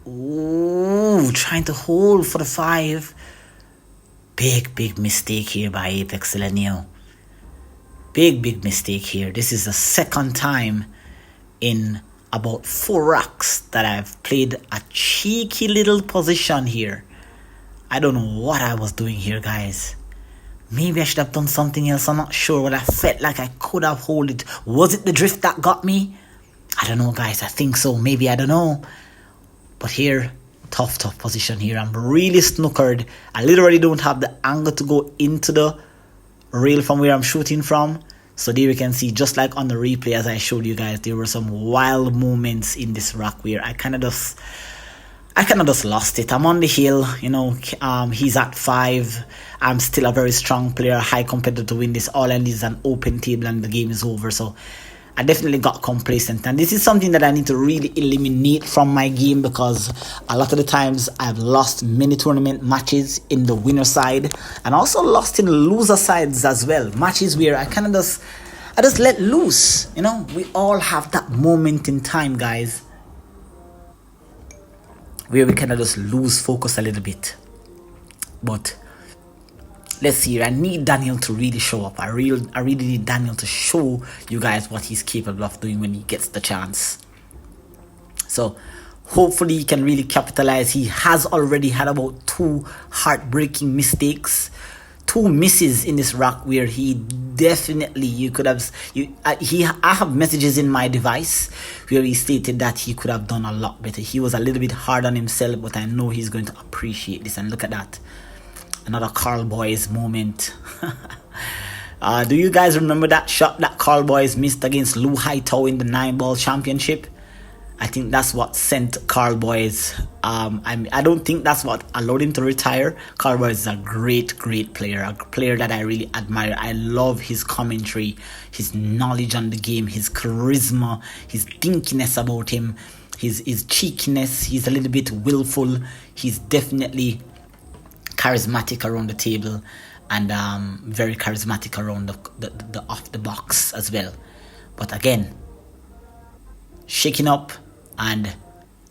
Ooh, trying to hold for the 5. Big mistake here by ApexElgenio. Big mistake here. This is the second time in about 4 racks that I've played a cheeky little position here. I don't know what I was doing here, guys. Maybe I should have done something else. I'm not sure, but I felt like I could have held it. Was it the drift that got me? I don't know, guys. I think so. Maybe, I don't know. But here, tough position here. I'm really snookered. I literally don't have the angle to go into the rail from where I'm shooting from. So there you can see, just like on the replay as I showed you guys, there were some wild moments in this rack where I kind of just lost it. I'm on the hill, you know. He's at 5. I'm still a very strong player, high competitor to win this. All I need is an open table and the game is over. So I definitely got complacent, and this is something that I need to really eliminate from my game, because a lot of the times I've lost many tournament matches in the winner side and also lost in loser sides as well. Matches where I just let loose. You know, we all have that moment in time, guys, where we kind of just lose focus a little bit. But let's see. I need Daniel to really show up. I really need Daniel to show you guys what he's capable of doing when he gets the chance. So hopefully he can really capitalize. He has already had about 2 heartbreaking mistakes, 2 misses in this rack where he definitely, I have messages in my device where he stated that he could have done a lot better. He was a little bit hard on himself, but I know he's going to appreciate this. And look at that. Another Carl Boys moment. Do you guys remember that shot that Carl Boys missed against Lou Hightow in the 9-ball championship? I think that's what sent Carl Boys. I don't think that's what allowed him to retire. Carl Boys is a great player. A player that I really admire. I love his commentary, his knowledge on the game, his charisma, his thinkiness about him, his cheekiness. He's a little bit willful. He's definitely charismatic around the table, and very charismatic around the off the box as well. But again, shaking up, and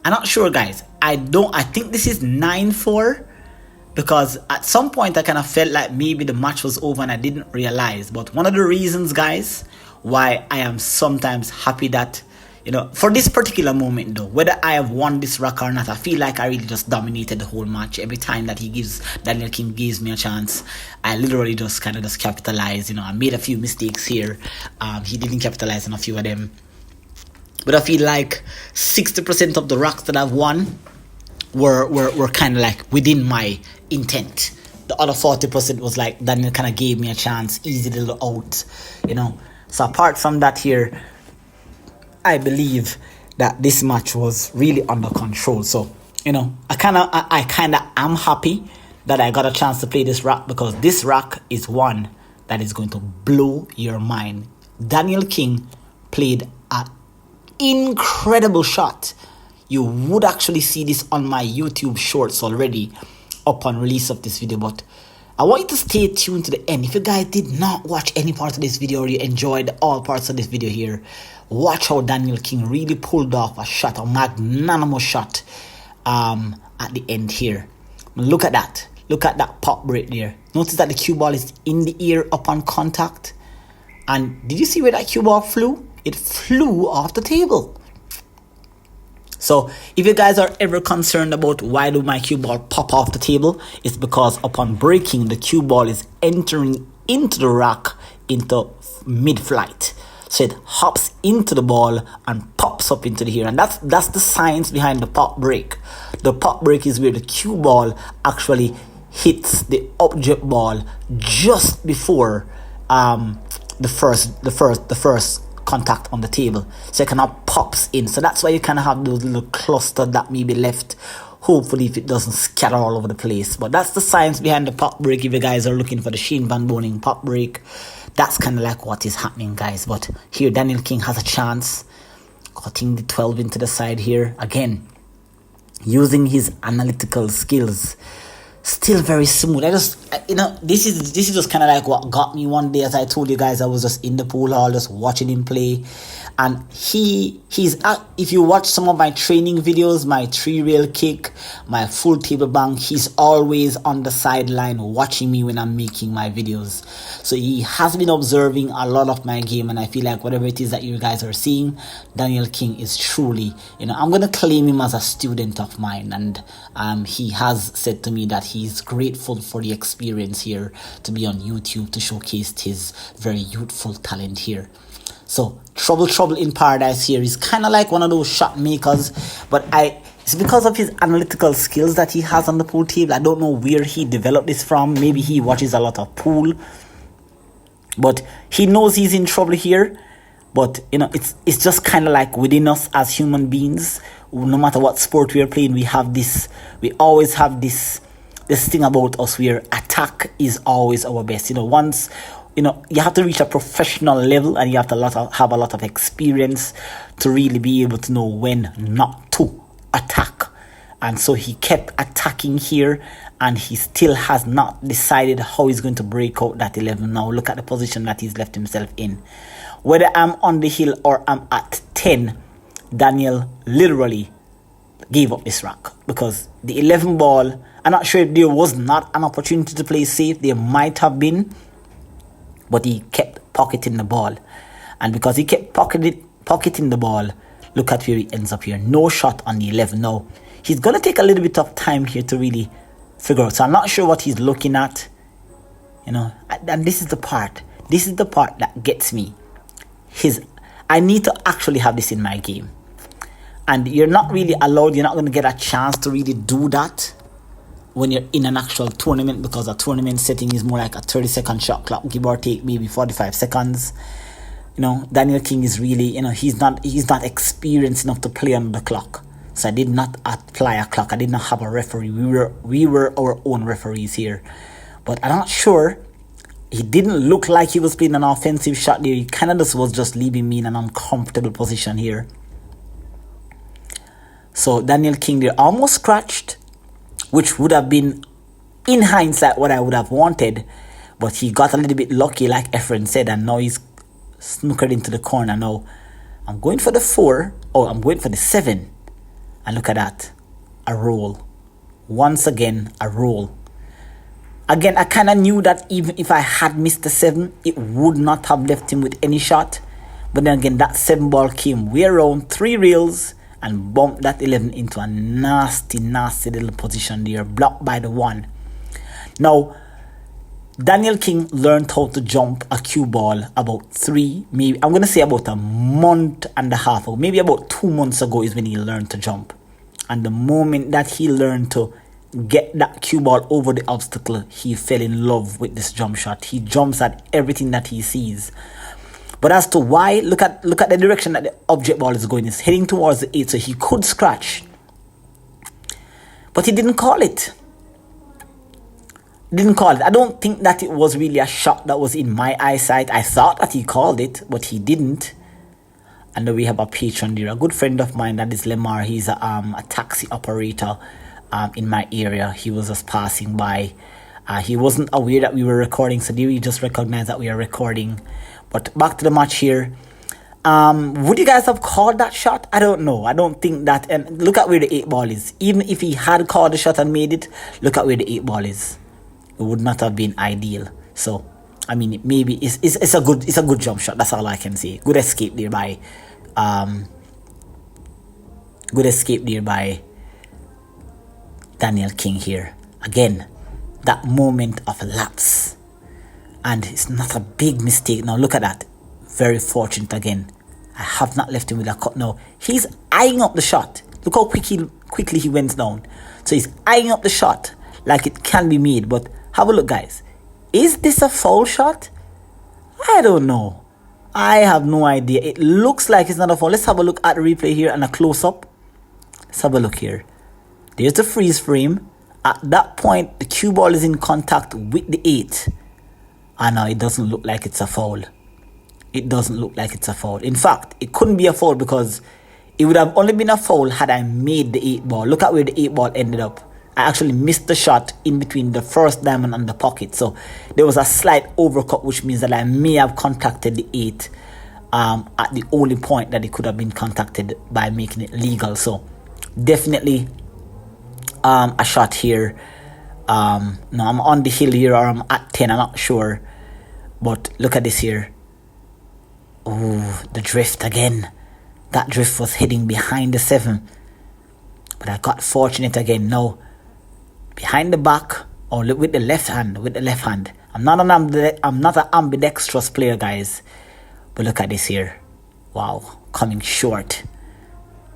I'm not sure, guys. I think this is 9-4, because at some point I kind of felt like maybe the match was over and I didn't realize. But one of the reasons, guys, why I am sometimes happy that, you know, for this particular moment though, whether I have won this rack or not, I feel like I really just dominated the whole match. Every time that Daniel King gives me a chance, I literally just kind of just capitalize. You know, I made a few mistakes here. He didn't capitalize on a few of them. But I feel like 60% of the racks that I've won were kind of like within my intent. The other 40% was like Daniel kind of gave me a chance, easy little out, you know. So apart from that here, I believe that this match was really under control. So, you know, I kind of am happy that I got a chance to play this rack, because this rack is one that is going to blow your mind. Daniel King played an incredible shot. You would actually see this on my YouTube shorts already upon release of this video, but I want you to stay tuned to the end. If you guys did not watch any part of this video, or you enjoyed all parts of this video here, watch how Daniel King really pulled off a shot, a magnanimous shot at the end here. Look at that. Look at that pop break there. Notice that the cue ball is in the air upon contact. And did you see where that cue ball flew? It flew off the table. So if you guys are ever concerned about why do my cue ball pop off the table, it's because upon breaking, the cue ball is entering into the rack into mid-flight. So it hops into the ball and pops up into the air. And that's the science behind the pop break. The pop break is where the cue ball actually hits the object ball just before the first contact on the table, so it kind of pops in. So that's why you kind of have those little clusters that may be left, hopefully if it doesn't scatter all over the place. But that's the science behind the pop break. If you guys are looking for the Shane Van Boning pop break, That's kind of like what is happening, guys. But here Daniel King has a chance, cutting the 12 into the side here again, using his analytical skills. Still very smooth. This is just kind of like what got me one day. As I told you guys, I was just in the pool hall just watching him play, and he's if you watch some of my training videos, my 3-rail kick, my full table bank, he's always on the sideline watching me when I'm making my videos. So he has been observing a lot of my game, and I feel like whatever it is that you guys are seeing, Daniel King is truly, I'm gonna claim him as a student of mine, and he has said to me that he's grateful for the experience here to be on YouTube to showcase his very youthful talent here. So trouble in paradise here. He's kind of like one of those shot makers, but it's because of his analytical skills that he has on the pool table. I don't know where he developed this from. Maybe he watches a lot of pool, but he knows he's in trouble here. But it's just kind of like within us as human beings. No matter what sport we are playing, we always have this thing about us where attack is always our best. Once you have to reach a professional level, and you have to have a lot of experience to really be able to know when not to attack. And so he kept attacking here, and he still has not decided how he's going to break out that 11. Now look at the position that he's left himself in. Whether I'm on the hill or I'm at 10, Daniel literally gave up this rack, because the 11 ball, I'm not sure if there was not an opportunity to play safe. There might have been, but he kept pocketing the ball. And because he kept pocketing the ball, look at where he ends up here. No shot on the 11. Now, he's going to take a little bit of time here to really figure out. So I'm not sure what he's looking at. And this is the part. This is the part that gets me. I need to actually have this in my game. And you're not really allowed, you're not going to get a chance to really do that when you're in an actual tournament, because a tournament setting is more like a 30-second shot clock, give or take maybe 45 seconds. Daniel King is really, he's not experienced enough to play on the clock. So I did not apply a clock. I did not have a referee. We were our own referees here. But I'm not sure. He didn't look like he was playing an offensive shot there. He kind of was just leaving me in an uncomfortable position here. So Daniel King there almost scratched, which would have been, in hindsight, what I would have wanted. But he got a little bit lucky, like Efren said, and now he's snookered into the corner. Now, I'm going for the 4. Oh, I'm going for the 7. And look at that. A roll. Once again, a roll. Again, I kind of knew that even if I had missed the 7, it would not have left him with any shot. But then again, that 7 ball came way around 3 reels and bumped that 11 into a nasty little position there, blocked by the 1. Now, Daniel King learned how to jump a cue ball about 3, maybe, I'm going to say about a month and a half ago, maybe about 2 months ago is when he learned to jump. And the moment that he learned to get that cue ball over the obstacle, he fell in love with this jump shot. He jumps at everything that he sees. But as to why, look at the direction that the object ball is going. It's heading towards the 8, so he could scratch. But he didn't call it. I don't think that it was really a shot that was in my eyesight. I thought that he called it, but he didn't. And then we have a patron there, a good friend of mine, that is Lemar. He's a taxi operator in my area. He was just passing by. He wasn't aware that we were recording, so he just recognized that we are recording. But back to the match here. Would you guys have called that shot? I don't know. I don't think that. And look at where the 8 ball is. Even if he had called the shot and made it, look at where the 8 ball is. It would not have been ideal. So, I mean, maybe it's a good jump shot. That's all I can say. Good escape there by Daniel King here. Again, that moment of lapse. And it's not a big mistake. Now look at that. Very fortunate again. I have not left him with a cut now. He's eyeing up the shot. Look how quickly he went down. So he's eyeing up the shot like it can be made. But have a look, guys. Is this a foul shot? I don't know. I have no idea. It looks like it's not a foul. Let's have a look at the replay here and a close-up. Let's have a look here. There's the freeze frame. At that point, the cue ball is in contact with the 8. I know it doesn't look like it's a foul. It doesn't look like it's a foul. In fact, it couldn't be a foul because it would have only been a foul had I made the 8 ball. Look at where the 8 ball ended up. I actually missed the shot in between the first diamond and the pocket. So there was a slight overcut, which means that I may have contacted the 8 at the only point that it could have been contacted by making it legal. So definitely a shot here. No, I'm on the hill here, or I'm at 10, I'm not sure. But look at this here. Oh, the drift again. That drift was hitting behind the 7. But I got fortunate again. No. Behind the back, or with the left hand. I'm not an ambidextrous player, guys. But look at this here. Wow. Coming short.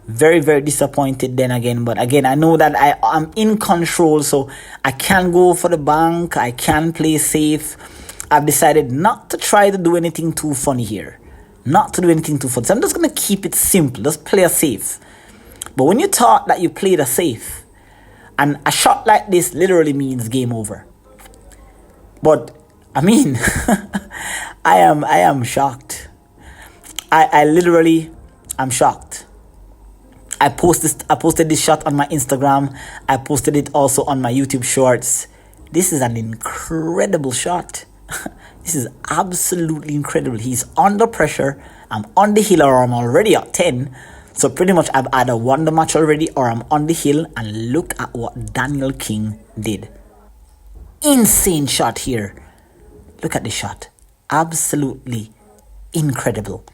Very, very disappointed then again. But again, I know that I'm in control. So I can go for the bank. I can play safe. I've decided not to try to do anything too funny here. Not to do anything too funny. So I'm just going to keep it simple. Just play a safe. But when you thought that you played a safe, and a shot like this literally means game over. But I mean, I am shocked. I literally am shocked. I posted this shot on my Instagram. I posted it also on my YouTube shorts. This is an incredible shot. This is absolutely incredible. He's under pressure. I'm on the hill, or I'm already at 10. So pretty much I've either won the match already or I'm on the hill. And look at what Daniel King did. Insane shot here. Look at the shot. Absolutely incredible.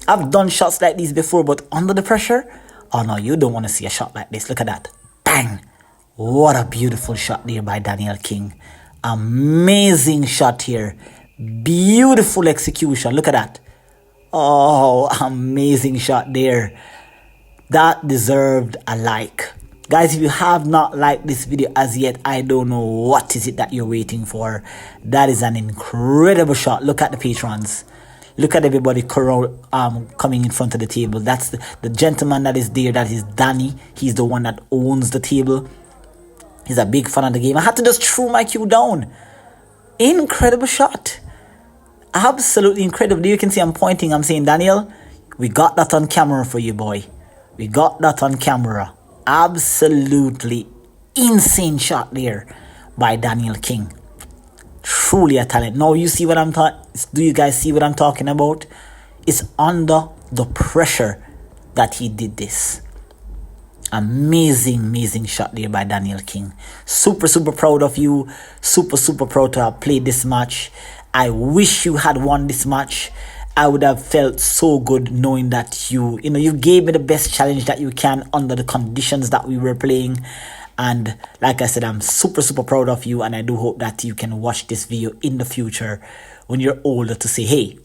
I've done shots like these before, but under the pressure, oh no, you don't want to see a shot like this. Look at that. Bang. What a beautiful shot there by Daniel King. Amazing shot here. Beautiful execution. Look at that. Oh, amazing shot there. That deserved a like. Guys, if you have not liked this video as yet, I don't know what is it that you're waiting for. That is an incredible shot. Look at the patrons. Look at everybody coming in front of the table. That's the gentleman that is there. That is Danny. He's the one that owns the table. He's a big fan of the game. I had to just throw my cue down. Incredible shot. Absolutely incredible. You can see I'm pointing. I'm saying, Daniel, we got that on camera for you, boy. We got that on camera. Absolutely insane shot there by Daniel King. Truly a talent. Now you see what I'm talking. Do you guys see what I'm talking about? It's under the pressure that he did this. Amazing shot there by Daniel King. Super proud of you. Super proud to have played this match. I wish you had won this match. I would have felt so good knowing that you gave me the best challenge that you can under the conditions that we were playing. And like I said, I'm super proud of you, and I do hope that you can watch this video in the future when you're older to say, hey,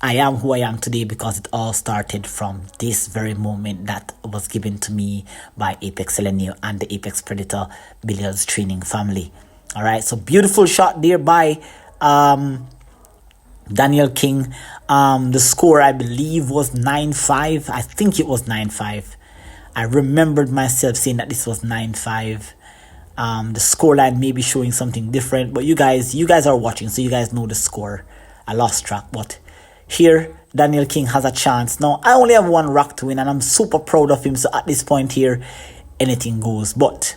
I am who I am today because it all started from this very moment that was given to me by ApexElgenio and the Apex Predator Billiards Training family. All right, so beautiful shot there by Daniel King. The score, I believe, was 9-5. I think it was 9-5. I remembered myself saying that this was 9-5. The scoreline may be showing something different, but you guys are watching, so you guys know the score. I lost track, but here Daniel King has a chance. Now I only have one rack to win, and I'm super proud of him. So at this point here, anything goes. But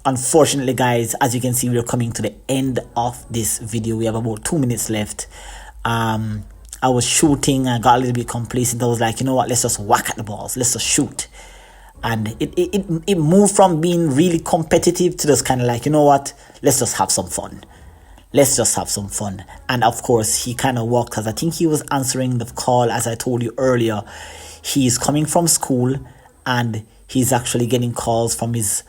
unfortunately, guys, as you can see, we're coming to the end of this video. We have about 2 minutes left. I was shooting. I got a little bit complacent. I was like, you know what? Let's just whack at the balls. Let's just shoot. And it moved from being really competitive to just kind of like, you know what? Let's just have some fun. Let's just have some fun. And of course, he kind of walked, because I think he was answering the call. As I told you earlier, he's coming from school and he's actually getting calls from his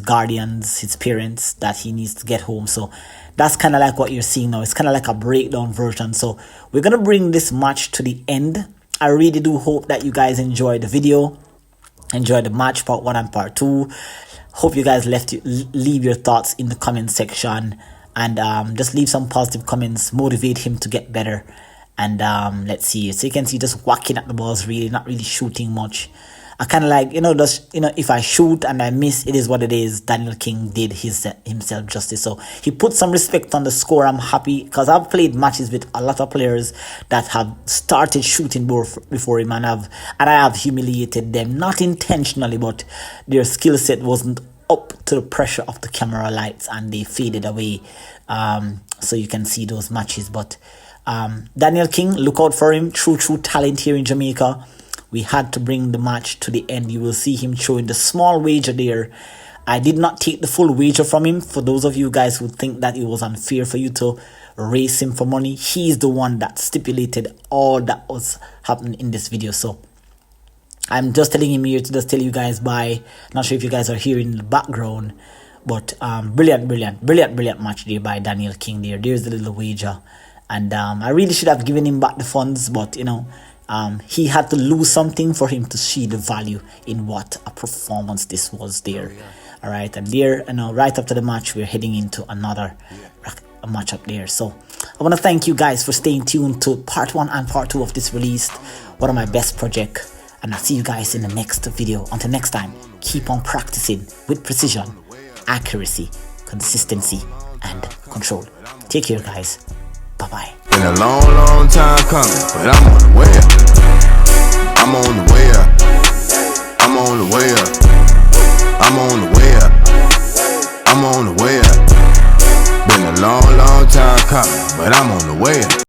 guardians, his parents, that he needs to get home. So that's kind of like what you're seeing now. It's kind of like a breakdown version. So we're going to bring this match to the end. I really do hope that you guys enjoyed the video. Enjoy the match part 1 and part 2. Hope you guys leave your thoughts in the comment section, and just leave some positive comments, motivate him to get better. And let's see. So you can see just whacking at the balls, really not really shooting much. I kind of like, just, if I shoot and I miss, it is what it is. Daniel King did himself justice. So he put some respect on the score. I'm happy because I've played matches with a lot of players that have started shooting before him, and I have humiliated them, not intentionally, but their skill set wasn't up to the pressure of the camera lights and they faded away. So you can see those matches. But Daniel King, look out for him. True talent here in Jamaica. We had to bring the match to the end. You will see him showing the small wager there. I did not take the full wager from him. For those of you guys who think that it was unfair for you to race him for money, he's the one that stipulated all that was happening in this video. So I'm just telling him here to just tell you guys bye. Not sure if you guys are hearing in the background, but brilliant match there by Daniel King there. There's the little wager. And I really should have given him back the funds, but he had to lose something for him to see the value in what a performance this was there. All right, and there, right after the match, we're heading into another match up there. So I want to thank you guys for staying tuned to part 1 and part 2 of this release, one of my best projects. And I'll see you guys in the next video. Until next time, keep on practicing with precision, accuracy, consistency, and control. Take care, guys. Bye-bye. Been a long time coming, but I'm on the way up. I'm on the way up. I'm on the way up. I'm on the way up. I'm on the way up. Been a long time coming, but I'm on the way up.